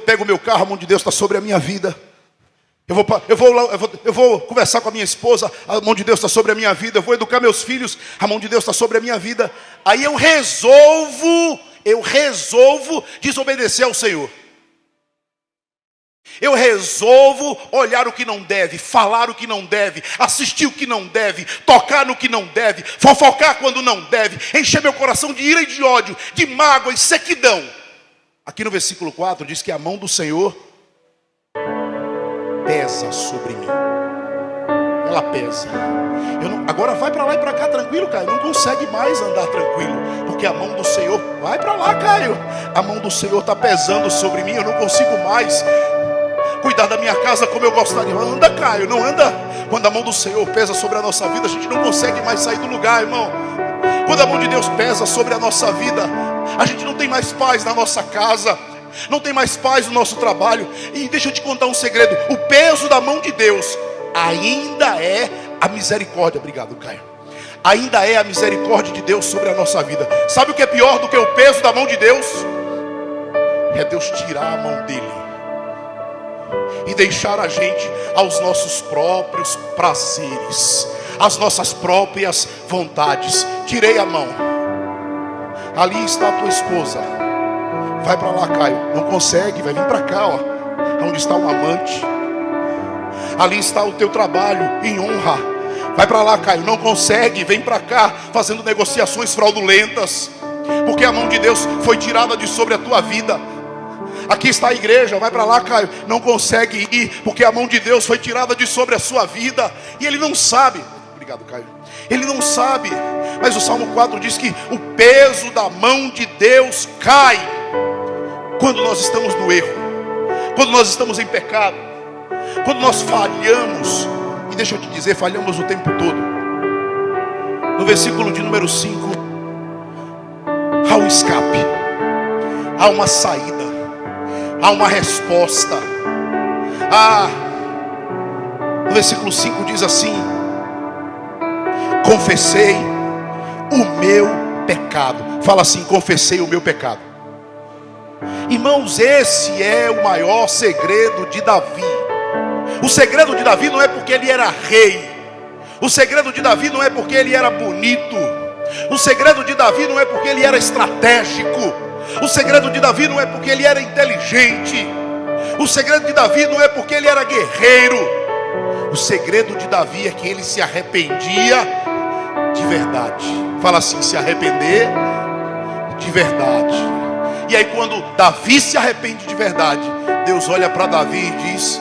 Pego o meu carro, a mão de Deus está sobre a minha vida. Eu vou conversar com a minha esposa, a mão de Deus está sobre a minha vida. Eu vou educar meus filhos, a mão de Deus está sobre a minha vida. Aí eu resolvo desobedecer ao Senhor. Eu resolvo olhar o que não deve, falar o que não deve, assistir o que não deve, tocar no que não deve, fofocar quando não deve, encher meu coração de ira e de ódio, de mágoa e sequidão. Aqui no versículo 4 diz que a mão do Senhor pesa sobre mim. Ela pesa. Agora vai para lá e para cá tranquilo, Caio. Não consegue mais andar tranquilo, porque a mão do Senhor, vai para lá, Caio. A mão do Senhor está pesando sobre mim. Eu não consigo mais cuidar da minha casa como eu gostaria. Anda, Caio, não anda. Quando a mão do Senhor pesa sobre a nossa vida, a gente não consegue mais sair do lugar, irmão. Quando a mão de Deus pesa sobre a nossa vida, a gente não tem mais paz na nossa casa, não tem mais paz no nosso trabalho. E deixa eu te contar um segredo: o peso da mão de Deus ainda é a misericórdia. Obrigado, Caio. Ainda é a misericórdia de Deus sobre a nossa vida. Sabe o que é pior do que o peso da mão de Deus? É Deus tirar a mão dele e deixar a gente aos nossos próprios prazeres, às nossas próprias vontades. Tirei a mão. Ali está a tua esposa. Vai para lá, Caio. Não consegue, vai vir para cá, ó. Onde está o amante. Ali está o teu trabalho em honra. Vai para lá, Caio. Não consegue, vem para cá, fazendo negociações fraudulentas, porque a mão de Deus foi tirada de sobre a tua vida. Aqui está a igreja, vai para lá, Caio. Não consegue ir, porque a mão de Deus foi tirada de sobre a sua vida. E ele não sabe. Obrigado, Caio. Ele não sabe. Mas o Salmo 4 diz que o peso da mão de Deus cai quando nós estamos no erro, quando nós estamos em pecado, quando nós falhamos. E deixa eu te dizer, falhamos o tempo todo. No versículo de número 5, há um escape, há uma saída, há uma resposta. No versículo 5 diz assim: confessei o meu pecado. Fala assim: confessei o meu pecado. Irmãos, esse é o maior segredo de Davi. O segredo de Davi não é porque ele era rei. O segredo de Davi não é porque ele era bonito. O segredo de Davi não é porque ele era estratégico. O segredo de Davi não é porque ele era inteligente. O segredo de Davi não é porque ele era guerreiro. O segredo de Davi é que ele se arrependia de verdade. Fala assim: se arrepender de verdade. E aí quando Davi se arrepende de verdade, Deus olha para Davi e diz: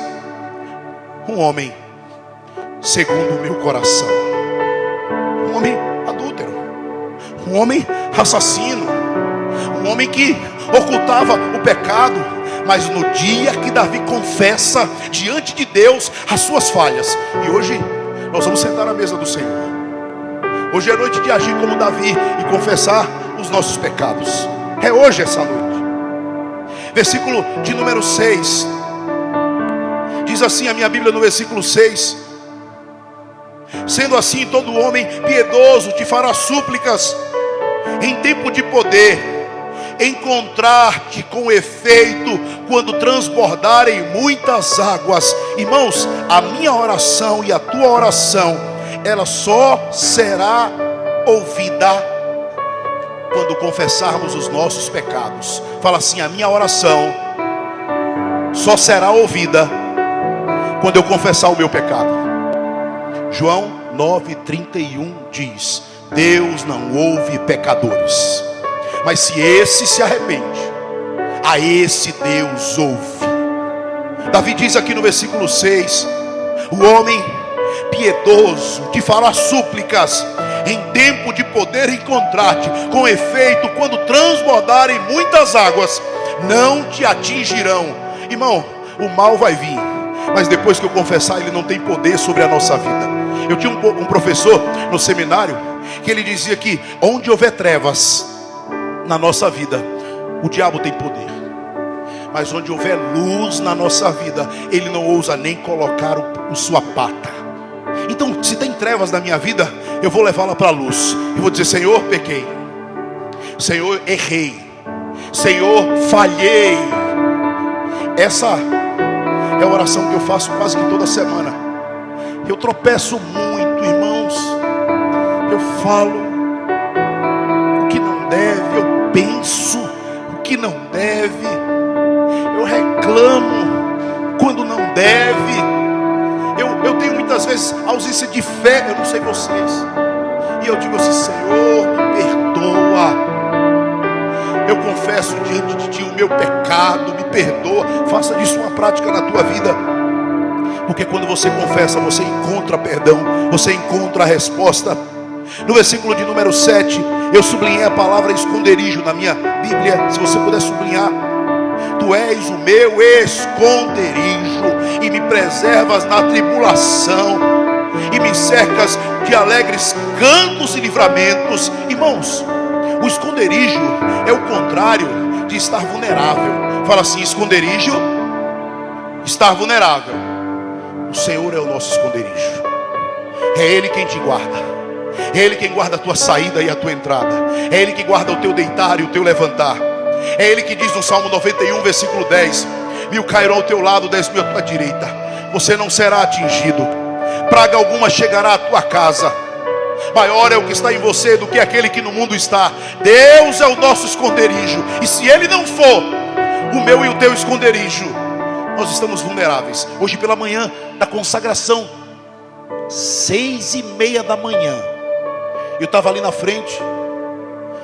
um homem segundo o meu coração. Um homem adúltero, um homem assassino, um homem que ocultava o pecado. Mas no dia que Davi confessa diante de Deus as suas falhas, e hoje nós vamos sentar à mesa do Senhor. Hoje é noite de agir como Davi e confessar os nossos pecados. É hoje essa noite. Versículo de número 6 diz assim a minha Bíblia no versículo 6: sendo assim, todo homem piedoso te fará súplicas em tempo de poder, encontrar-te com efeito quando transbordarem muitas águas. Irmãos, a minha oração e a tua oração, ela só será ouvida quando confessarmos os nossos pecados. Fala assim: a minha oração só será ouvida quando eu confessar o meu pecado. João 9:31 diz: Deus não ouve pecadores, mas se esse se arrepende, a esse Deus ouve. Davi diz aqui no versículo 6: o homem piedoso te fará súplicas em tempo de poder encontrar-te com efeito quando transbordarem muitas águas. não te atingirão. Irmão, o mal vai vir, mas depois que eu confessar, ele não tem poder sobre a nossa vida. Eu tinha um professor no seminário que ele dizia que onde houver trevas na nossa vida, o diabo tem poder. Mas onde houver luz na nossa vida, ele não ousa nem colocar sua pata. Então, se tem trevas na minha vida, eu vou levá-la para a luz. Eu vou dizer: Senhor, pequei. Senhor, errei. Senhor, falhei. Essa é a oração que eu faço quase que toda semana. Eu tropeço muito, irmãos. Eu falo o que não deve. Eu penso o que não deve. Eu reclamo quando não deve. Eu tenho muitas vezes ausência de fé. Eu não sei vocês. E eu digo assim: Senhor, me perdoa. Eu confesso diante de Ti o meu pecado, me perdoa. Faça disso uma prática na tua vida. Porque quando você confessa, você encontra perdão, você encontra a resposta. No versículo de número 7, eu sublinhei a palavra esconderijo na minha Bíblia. Se você puder sublinhar: Tu és o meu esconderijo, e me preservas na tribulação, e me cercas de alegres cantos e livramentos. Irmãos, o esconderijo é o contrário de estar vulnerável. Fala assim: esconderijo, estar vulnerável. O Senhor é o nosso esconderijo. É Ele quem te guarda. É Ele quem guarda a tua saída e a tua entrada. É Ele que guarda o teu deitar e o teu levantar. É Ele que diz no Salmo 91, versículo 10: 1000 cairão ao teu lado, 10.000 à tua direita, você não será atingido. Praga alguma chegará à tua casa. Maior é o que está em você do que aquele que no mundo está. Deus é o nosso esconderijo. E se Ele não for o meu e o teu esconderijo, nós estamos vulneráveis. Hoje pela manhã da consagração, 6:30 da manhã, eu estava ali na frente.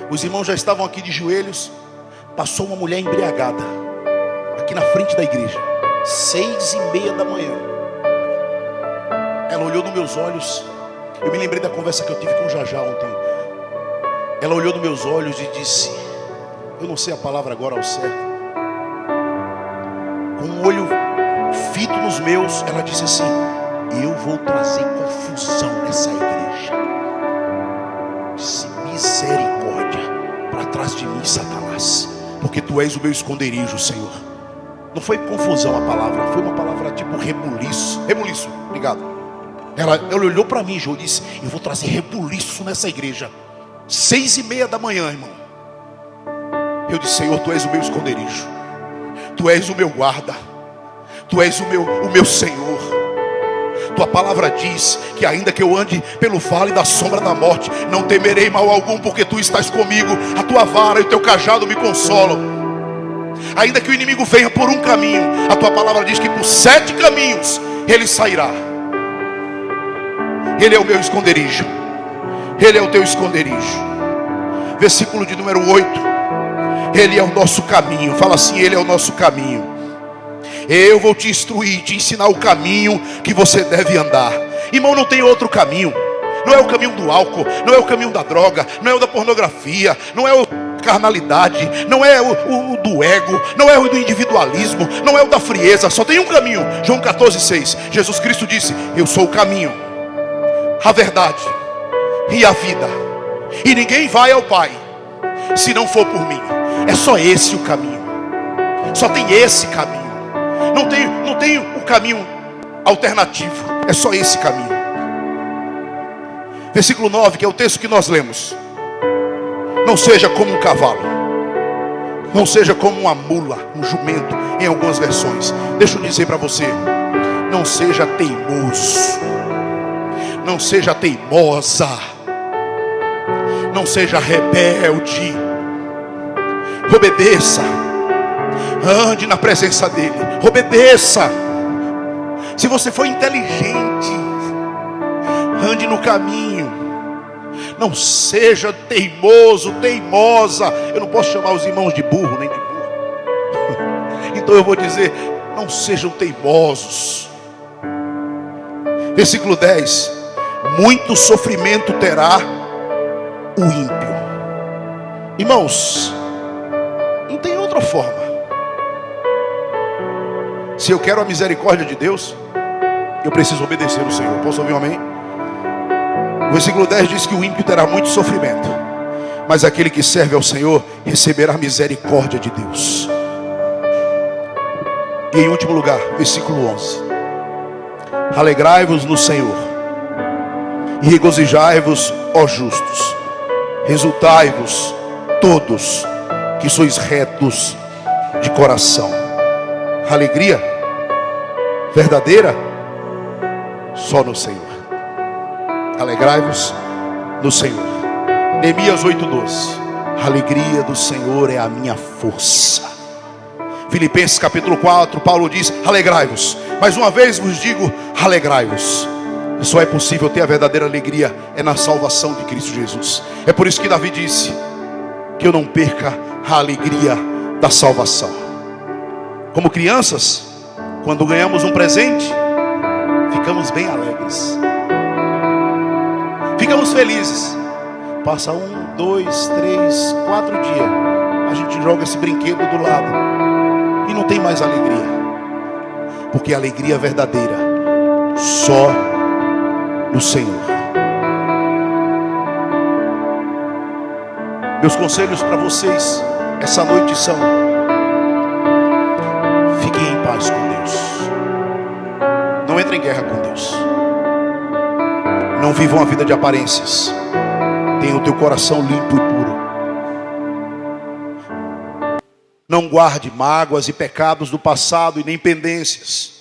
Os irmãos já estavam aqui de joelhos. Passou uma mulher embriagada aqui na frente da igreja, 6:30 da manhã. Ela olhou nos meus olhos. Eu me lembrei da conversa que eu tive com o Jajá ontem. Ela olhou nos meus olhos e disse, eu não sei a palavra agora ao certo, com um olho fito nos meus, ela disse assim: eu vou trazer confusão nessa igreja. Disse: misericórdia, para trás de mim, Satanás, porque tu és o meu esconderijo, Senhor. Não foi confusão a palavra, foi uma palavra tipo rebuliço. Rebuliço, obrigado. Ela olhou para mim, Jô, e disse: eu vou trazer rebuliço nessa igreja. 6:30 da manhã, irmão. Eu disse: Senhor, tu és o meu esconderijo, tu és o meu guarda, tu és o meu Senhor. Tua palavra diz que ainda que eu ande pelo vale da sombra da morte, não temerei mal algum, porque tu estás comigo. A tua vara e o teu cajado me consolam. Ainda que o inimigo venha por um caminho, a tua palavra diz que por 7 caminhos ele sairá. Ele é o meu esconderijo, Ele é o teu esconderijo. Versículo de número 8: Ele é o nosso caminho. Fala assim: Ele é o nosso caminho. Eu vou te instruir, te ensinar o caminho que você deve andar. Irmão, não tem outro caminho. Não é o caminho do álcool, não é o caminho da droga, não é o da pornografia, não é o carnalidade, não é o do ego, não é o do individualismo, não é o da frieza. Só tem um caminho. João 14:6. Jesus Cristo disse: eu sou o caminho, a verdade e a vida, e ninguém vai ao Pai se não for por mim. É só esse o caminho. Só tem esse caminho. Não tem o caminho alternativo. É só esse caminho. Versículo 9, que é o texto que nós lemos: não seja como um cavalo, não seja como uma mula, um jumento, em algumas versões. Deixa eu dizer para você: não seja teimoso, não seja teimosa, não seja rebelde. Obedeça, ande na presença dele, obedeça. Se você for inteligente, ande no caminho. Não seja teimoso, teimosa. Eu não posso chamar os irmãos de burro, nem de burro. Então eu vou dizer: não sejam teimosos. Versículo 10: muito sofrimento terá o ímpio. Irmãos, não tem outra forma. Se eu quero a misericórdia de Deus, eu preciso obedecer o Senhor. Posso ouvir um amém? O versículo 10 diz que o ímpio terá muito sofrimento, mas aquele que serve ao Senhor receberá a misericórdia de Deus. E em último lugar, versículo 11: alegrai-vos no Senhor e regozijai-vos, ó justos. Resultai-vos todos que sois retos de coração. Alegria verdadeira só no Senhor. Alegrai-vos no Senhor. Neemias 8:12. A alegria do Senhor é a minha força. Filipenses capítulo 4, Paulo diz: alegrai-vos. Mais uma vez vos digo, alegrai-vos. E só é possível ter a verdadeira alegria é na salvação de Cristo Jesus. É por isso que Davi disse que eu não perca a alegria da salvação. Como crianças, quando ganhamos um presente, ficamos bem alegres, ficamos felizes. Passa 1, 2, 3, 4 dias, a gente joga esse brinquedo do lado e não tem mais alegria, porque a alegria verdadeira só no Senhor. Meus conselhos para vocês essa noite são: fiquem em paz com Deus, não entrem em guerra com Deus, não vivam a vida de aparências, tenha o teu coração limpo e puro. Não guarde mágoas e pecados do passado e nem pendências.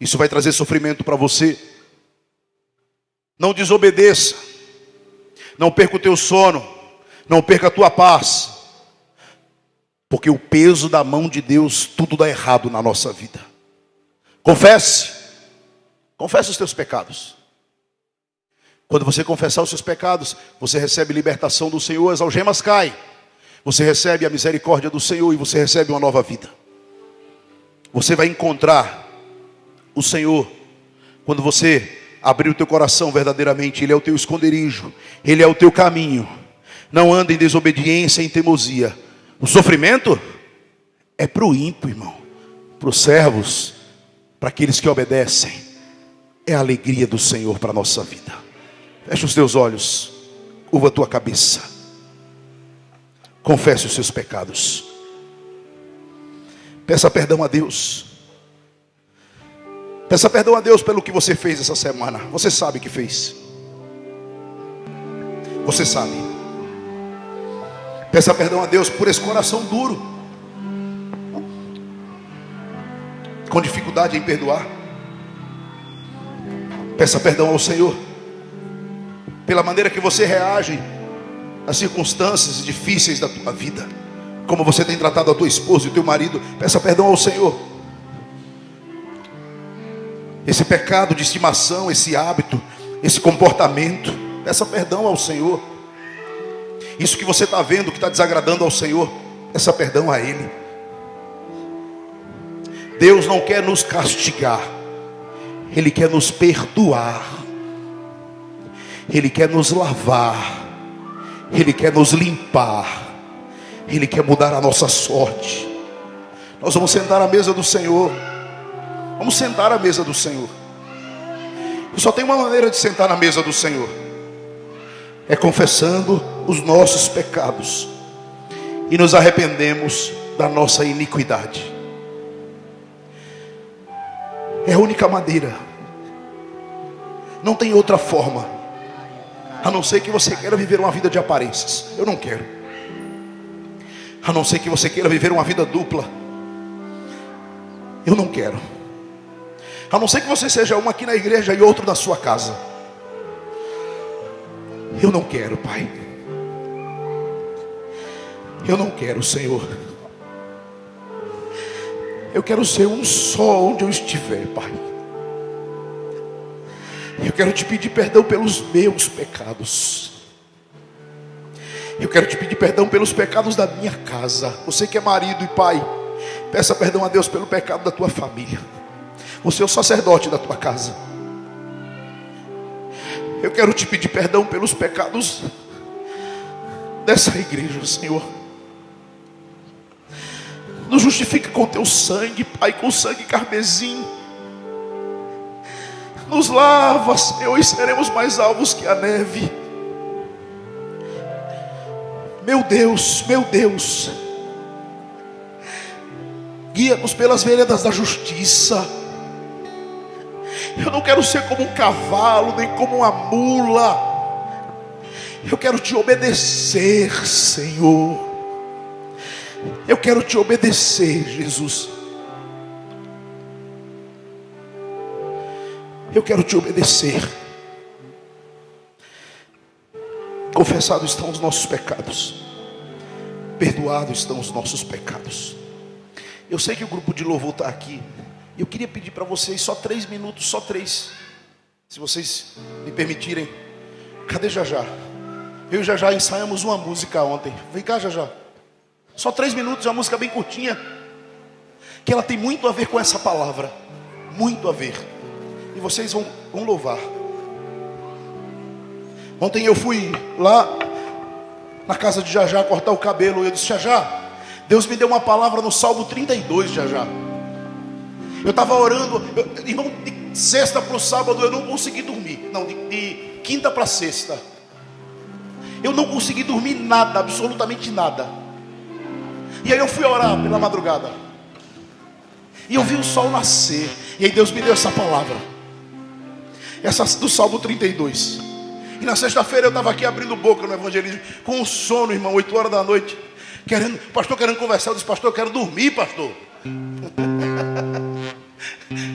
Isso vai trazer sofrimento para você. Não desobedeça. Não perca o teu sono. Não perca a tua paz. Porque o peso da mão de Deus, tudo dá errado na nossa vida. Confesse. Confesse os teus pecados. Quando você confessar os seus pecados, você recebe libertação do Senhor, as algemas caem. Você recebe a misericórdia do Senhor e você recebe uma nova vida. Você vai encontrar o Senhor quando você abrir o teu coração verdadeiramente. Ele é o teu esconderijo, Ele é o teu caminho. Não anda em desobediência e em teimosia. O sofrimento é para o ímpio, irmão, para os servos, para aqueles que obedecem. É a alegria do Senhor para a nossa vida. Fecha os teus olhos, curva a tua cabeça, confesse os seus pecados, peça perdão a Deus. Peça perdão a Deus pelo que você fez essa semana. Você sabe que fez. Você sabe. Peça perdão a Deus por esse coração duro, com dificuldade em perdoar. Peça perdão ao Senhor pela maneira que você reage às circunstâncias difíceis da tua vida, como você tem tratado a tua esposa e o teu marido. Peça perdão ao Senhor. Esse pecado de estimação, esse hábito, esse comportamento, peça perdão ao Senhor. Isso que você está vendo que está desagradando ao Senhor, peça perdão a Ele. Deus não quer nos castigar, Ele quer nos perdoar, Ele quer nos lavar, Ele quer nos limpar, Ele quer mudar a nossa sorte. Nós vamos sentar à mesa do Senhor. Vamos sentar à mesa do Senhor. Só tem uma maneira de sentar na mesa do Senhor: é confessando os nossos pecados e nos arrependemos da nossa iniquidade. É a única maneira. Não tem outra forma, a não ser que você queira viver uma vida de aparências. Eu não quero. A não ser que você queira viver uma vida dupla. Eu não quero. A não ser que você seja um aqui na igreja e outro na sua casa. Eu não quero, Pai. Eu não quero, Senhor. Eu quero ser um só onde eu estiver, Pai. Eu quero te pedir perdão pelos meus pecados. Eu quero te pedir perdão pelos pecados da minha casa. Você que é marido e pai, peça perdão a Deus pelo pecado da tua família. Você é o sacerdote da tua casa. Eu quero te pedir perdão pelos pecados dessa igreja, Senhor. Nos justifica com teu sangue, Pai, com sangue carmesim. Nos lava, Senhor, e seremos mais alvos que a neve. Meu Deus, guia-nos pelas veredas da justiça. Eu não quero ser como um cavalo, nem como uma mula. Eu quero te obedecer, Senhor. Eu quero te obedecer, Jesus. Eu quero te obedecer. Confessados estão os nossos pecados, perdoados estão os nossos pecados. Eu sei que o grupo de louvor está aqui. Eu queria pedir para vocês só 3 minutos, só 3, se vocês me permitirem. Cadê Jajá? Eu e Jajá ensaiamos uma música ontem. Vem cá, Jajá. Só 3 minutos, uma música bem curtinha, que ela tem muito a ver com essa palavra. Muito a ver. E vocês vão louvar. Ontem eu fui lá na casa de Jajá cortar o cabelo. E eu disse: Jajá, Deus me deu uma palavra no Salmo 32, Jajá. Eu estava orando, irmão, de sexta para o sábado eu não consegui dormir. Não, de quinta para sexta eu não consegui dormir nada, absolutamente nada. E aí eu fui orar pela madrugada, e eu vi o sol nascer. E aí Deus me deu essa palavra, essa do Salmo 32. E na sexta-feira eu estava aqui abrindo boca no evangelismo, com um sono, irmão, 8 horas da noite, pastor querendo conversar. Eu disse: pastor, eu quero dormir, pastor.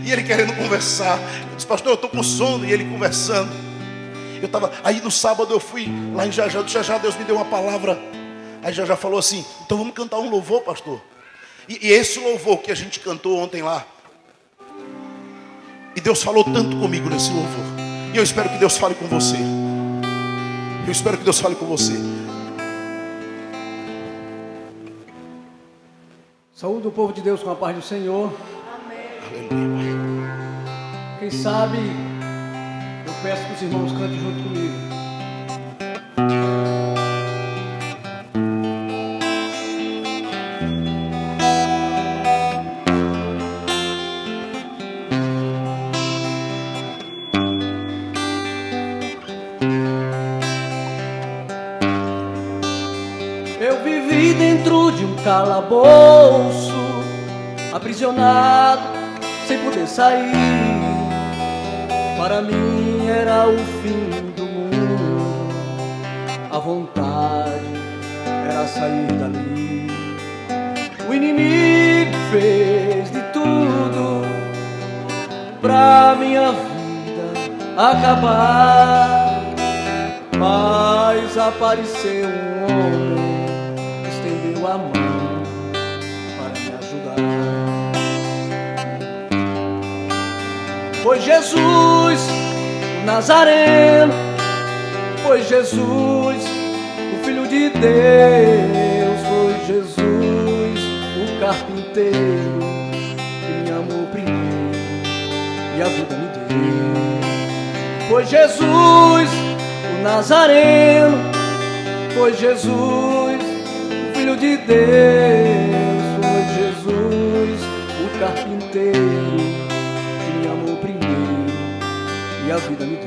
E ele querendo conversar. Eu disse: pastor, eu estou com sono. E ele conversando. Eu estava, aí no sábado eu fui lá em Jajá. Eu disse: Jajá, Deus me deu uma palavra. Aí Jajá falou assim: então vamos cantar um louvor, pastor. E esse louvor que a gente cantou ontem lá, e Deus falou tanto comigo nesse louvor. E eu espero que Deus fale com você. Eu espero que Deus fale com você. Saúde o povo de Deus com a paz do Senhor. Amém. Aleluia. Quem sabe eu peço que os irmãos cantem junto comigo. Eu vivi dentro de um calabouço, aprisionado, sem poder sair. Para mim era o fim do mundo. A vontade era sair dali. O inimigo fez de tudo pra minha vida acabar. Mas apareceu um homem, estendeu a mão para me ajudar. Foi Jesus, o Nazareno. Foi Jesus, o Filho de Deus. Foi Jesus, o carpinteiro, que me amou primeiro e a vida me deu. Foi Jesus, o Nazareno. Foi Jesus, o Filho de Deus. Foi Jesus, o carpinteiro, que me amou primeiro e a vida me deu.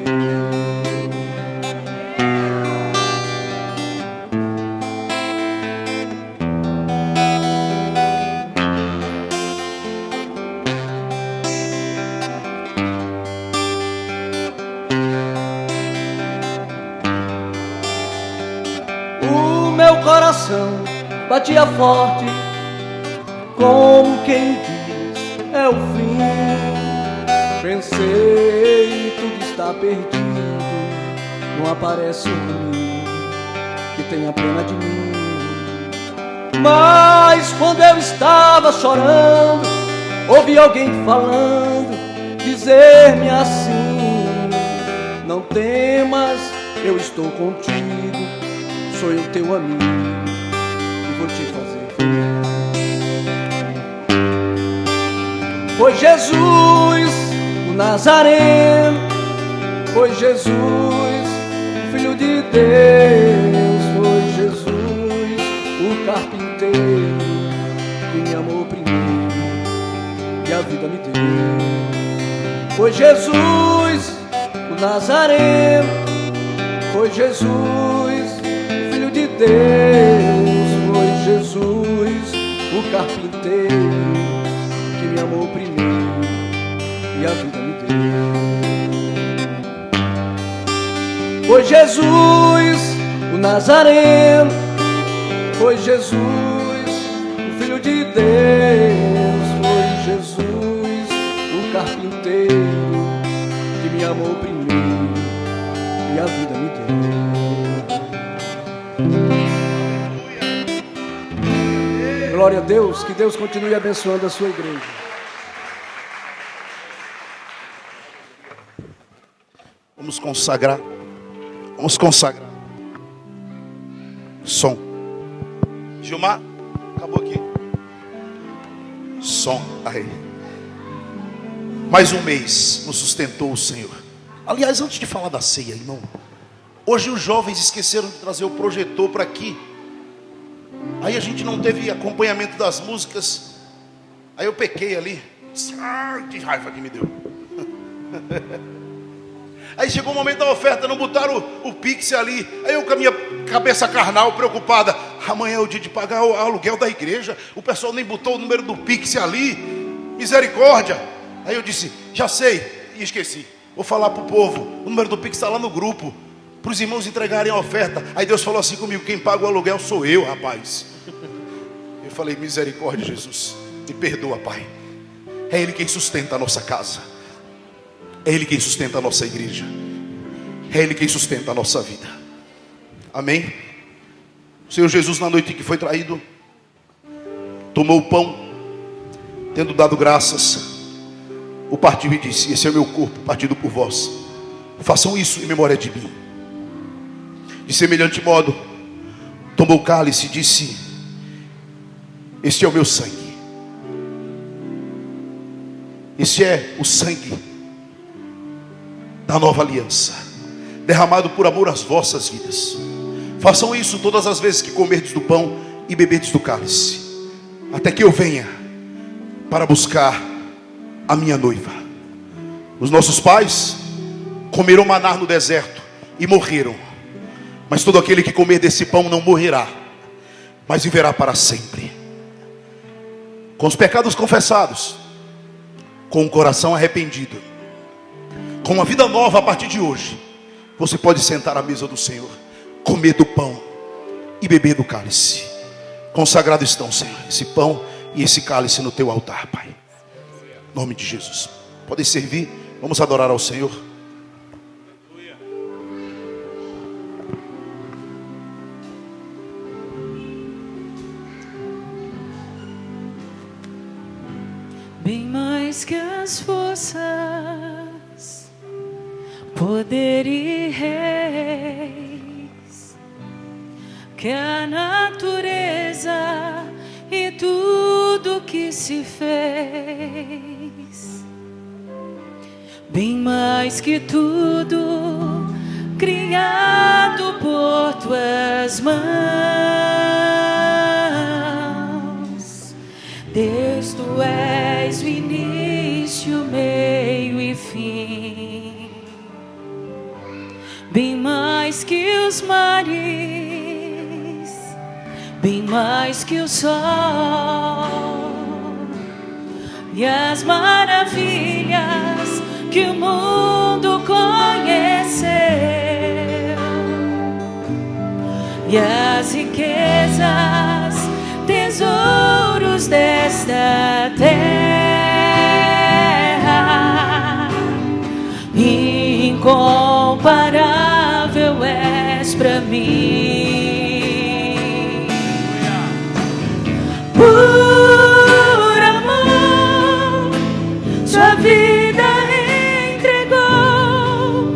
O meu coração batia forte, como quem diz é o fim. Pensei, tudo está perdido, não aparece um que tenha pena de mim. Mas quando eu estava chorando, ouvi alguém falando, dizer-me assim: não temas, eu estou contigo, sou eu teu amigo e vou te fazer feliz. Foi Jesus, o Nazareno. Foi Jesus, o Filho de Deus. Foi Jesus, o carpinteiro, que me amou Nazareno, foi Jesus, Filho de Deus, foi Jesus, o carpinteiro, que me amou primeiro e a vida me deu. Foi Jesus, o Nazareno, foi Jesus, o Filho de Deus, foi Jesus, o carpinteiro, que me amou primeiro e a vida me deu. Glória a Deus, que Deus continue abençoando a sua igreja. Vamos consagrar. Vamos consagrar. Som. Gilmar, acabou aqui. Som. Aí. Mais um mês nos sustentou o Senhor. Aliás, antes de falar da ceia, irmão, hoje os jovens esqueceram de trazer o projetor para aqui. Aí a gente não teve acompanhamento das músicas. Aí eu pequei ali. Que raiva que me deu. Aí chegou o momento da oferta, não botaram o Pix ali. Aí eu com a minha cabeça carnal preocupada. Amanhã é o dia de pagar o aluguel da igreja. O pessoal nem botou o número do Pix ali. Misericórdia. Aí eu disse, já sei. E esqueci. Vou falar para o povo. O número do Pix está lá no grupo, para os irmãos entregarem a oferta. Aí Deus falou assim comigo, quem paga o aluguel sou eu, rapaz. Eu falei, misericórdia, Jesus. Me perdoa, Pai. É Ele quem sustenta a nossa casa. É Ele quem sustenta a nossa igreja. É Ele quem sustenta a nossa vida. Amém? O Senhor Jesus, na noite em que foi traído, tomou o pão, tendo dado graças, o partiu e disse, esse é o meu corpo partido por vós. Façam isso em memória de mim. De semelhante modo, tomou o cálice e disse, este é o meu sangue. Este é o sangue da nova aliança, derramado por amor às vossas vidas. Façam isso todas as vezes que comerdes do pão e beberdes do cálice, até que eu venha para buscar a minha noiva. Os nossos pais comeram maná no deserto e morreram, mas todo aquele que comer desse pão não morrerá, mas viverá para sempre. Com os pecados confessados, com o coração arrependido, com uma vida nova a partir de hoje, você pode sentar à mesa do Senhor, comer do pão e beber do cálice. Consagrado estão, Senhor, esse pão e esse cálice no teu altar, Pai. Em nome de Jesus. Podem servir, vamos adorar ao Senhor. Bem mais que as forças, poder e reis, que a natureza e tudo que se fez, bem mais que tudo criado por tuas mãos. Deus, tu és o início, meio e fim. Bem mais que os mares, bem mais que o sol e as maravilhas que o mundo conheceu, e as riquezas, tesouros desta terra. Incomparável és pra mim. Por amor, sua vida entregou,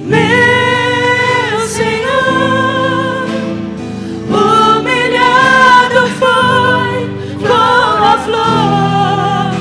meu Senhor. Humilhado foi com a flor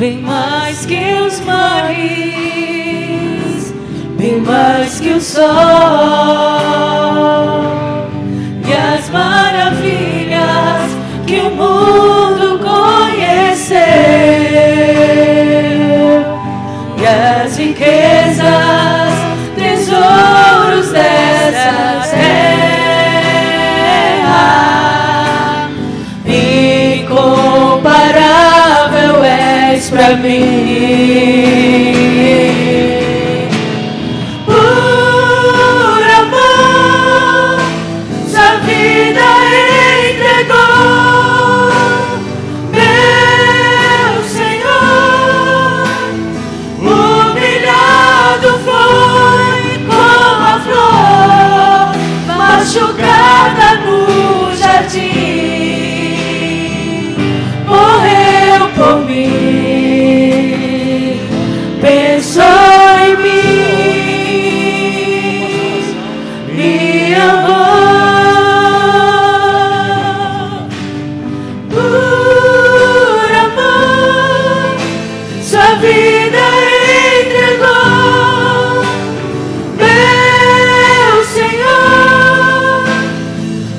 bem mais que os mares, bem mais que o sol e as maravilhas que o mundo conheceu e as riquezas, tesouros dessa terra. Incomparável és pra mim. Por amor, sua vida entregou, meu Senhor. Humilhado foi como a flor machucada no jardim, morreu por mim, pensou em mim, me amou. Por amor, sua vida entregou, meu Senhor.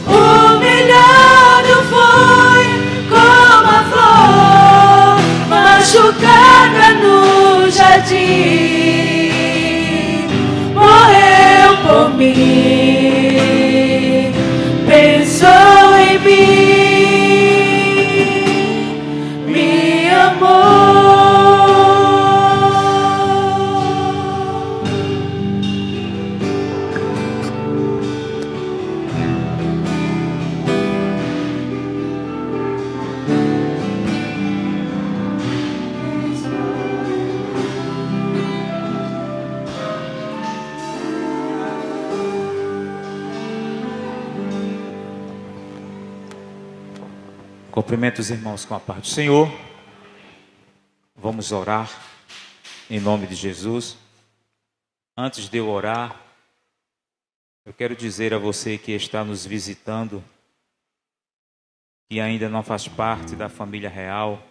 Humilhado foi como a flor machucada no jardim, morreu por mim, pensou em mim, me amou. Cumprimento os irmãos com a paz do Senhor. Vamos orar em nome de Jesus. Antes de eu orar, eu quero dizer a você que está nos visitando, que ainda não faz parte da família real,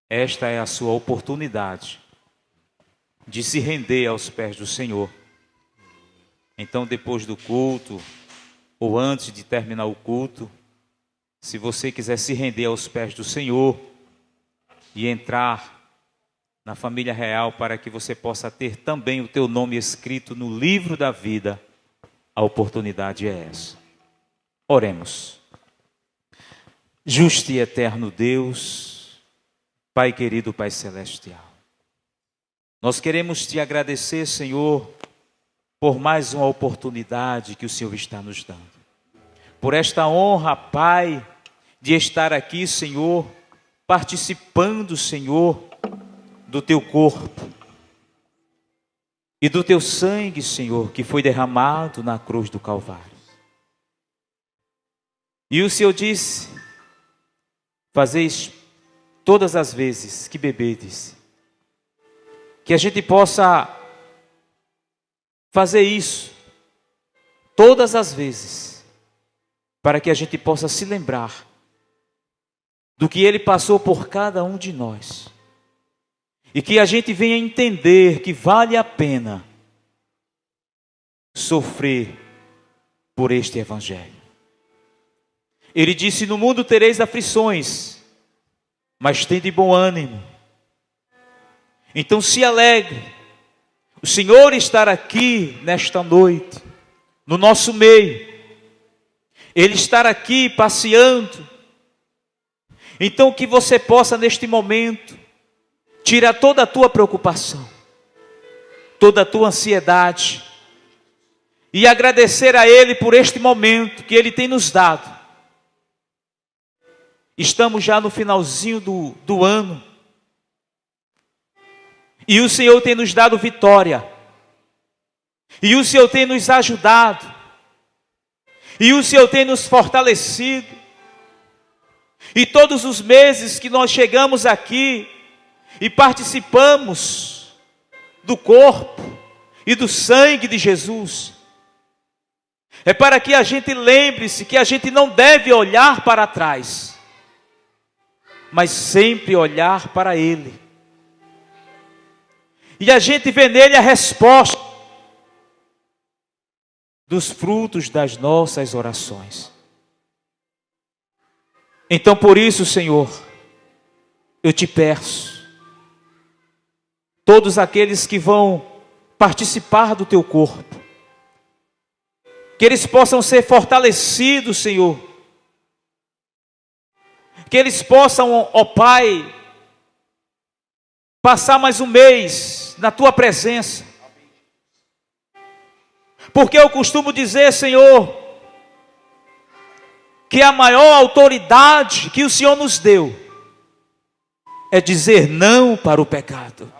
esta é a sua oportunidade de se render aos pés do Senhor. Então, depois do culto, ou antes de terminar o culto, se você quiser se render aos pés do Senhor e entrar na família real para que você possa ter também o teu nome escrito no livro da vida, a oportunidade é essa. Oremos. Justo e eterno Deus, Pai querido, Pai celestial, nós queremos te agradecer, Senhor, por mais uma oportunidade que o Senhor está nos dando. Por esta honra, Pai, de estar aqui, Senhor, participando, Senhor, do teu corpo e do teu sangue, Senhor, que foi derramado na cruz do Calvário. E o Senhor disse: fazeis todas as vezes que bebedes, que a gente possa fazer isso todas as vezes, para que a gente possa se lembrar do que Ele passou por cada um de nós. E que a gente venha entender que vale a pena sofrer por este Evangelho. Ele disse: no mundo tereis aflições, mas tende bom ânimo. Então se alegre. O Senhor estar aqui nesta noite, no nosso meio. Ele estar aqui passeando. Então que você possa neste momento tirar toda a tua preocupação, toda a tua ansiedade e agradecer a Ele por este momento que Ele tem nos dado. Estamos já no finalzinho do ano e o Senhor tem nos dado vitória, e o Senhor tem nos ajudado, e o Senhor tem nos fortalecido. E todos os meses que nós chegamos aqui e participamos do corpo e do sangue de Jesus, é para que a gente lembre-se que a gente não deve olhar para trás, mas sempre olhar para Ele. E a gente vê nele a resposta dos frutos das nossas orações. Então, por isso, Senhor, eu te peço, todos aqueles que vão participar do teu corpo, que eles possam ser fortalecidos, Senhor, que eles possam, ó Pai, passar mais um mês na tua presença, porque eu costumo dizer, Senhor, que a maior autoridade que o Senhor nos deu é dizer não para o pecado,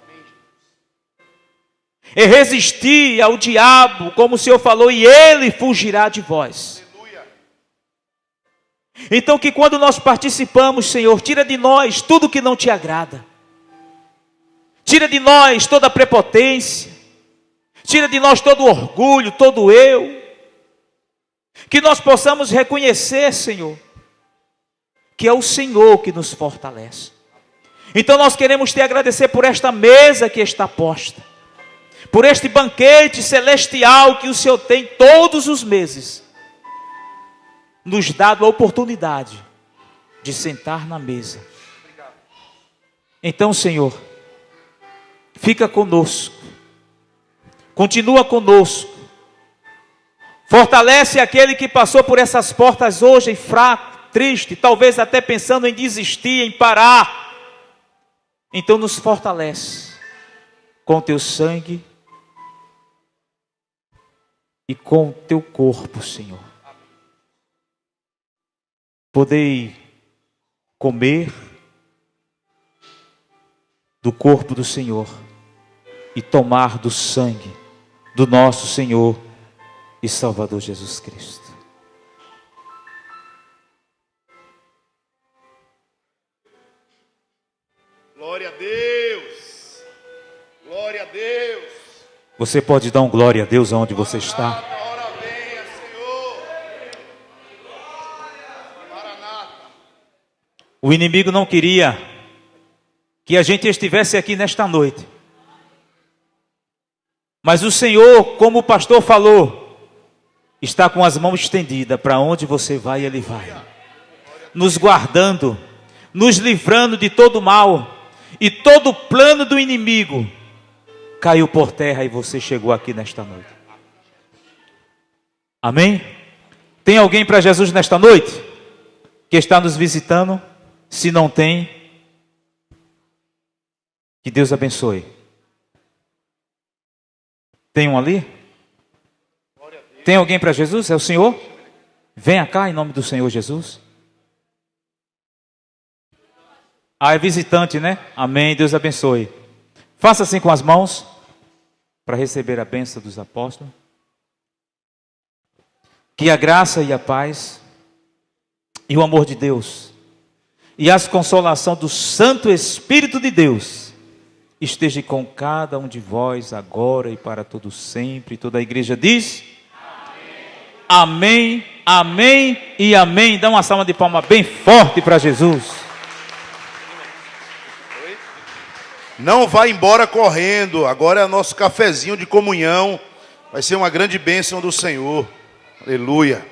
é resistir ao diabo, como o Senhor falou, e ele fugirá de vós. Então que quando nós participamos, Senhor, tira de nós tudo que não te agrada, tira de nós toda a prepotência, tira de nós todo o orgulho, todo o eu, que nós possamos reconhecer, Senhor, que é o Senhor que nos fortalece. Então nós queremos te agradecer por esta mesa que está posta, por este banquete celestial que o Senhor tem todos os meses, nos dado a oportunidade de sentar na mesa. Então, Senhor, fica conosco, continua conosco, fortalece aquele que passou por essas portas hoje fraco, triste, talvez até pensando em desistir, em parar. Então nos fortalece com teu sangue e com teu corpo, Senhor. Podei comer do corpo do Senhor e tomar do sangue do nosso Senhor e Salvador Jesus Cristo. Glória a Deus! Glória a Deus! Você pode dar um glória a Deus aonde você está? Ora venha, Senhor! Maranata! O inimigo não queria que a gente estivesse aqui nesta noite. Mas o Senhor, como o pastor falou, está com as mãos estendidas. Para onde você vai, Ele vai. Nos guardando, nos livrando de todo mal. E todo o plano do inimigo caiu por terra e você chegou aqui nesta noite. Amém? Tem alguém para Jesus nesta noite? Que está nos visitando? Se não tem, que Deus abençoe. Tem um ali? Tem alguém para Jesus? É o Senhor? Venha cá em nome do Senhor Jesus. Ah, é visitante, né? Amém, Deus abençoe. Faça assim com as mãos, para receber a bênção dos apóstolos. Que a graça e a paz, e o amor de Deus, e a consolação do Santo Espírito de Deus, esteja com cada um de vós, agora e para todo sempre. Toda a igreja diz... Amém, amém e amém. Dá uma salva de palmas bem forte para Jesus. Não vá embora correndo. Agora é nosso cafezinho de comunhão. Vai ser uma grande bênção do Senhor. Aleluia.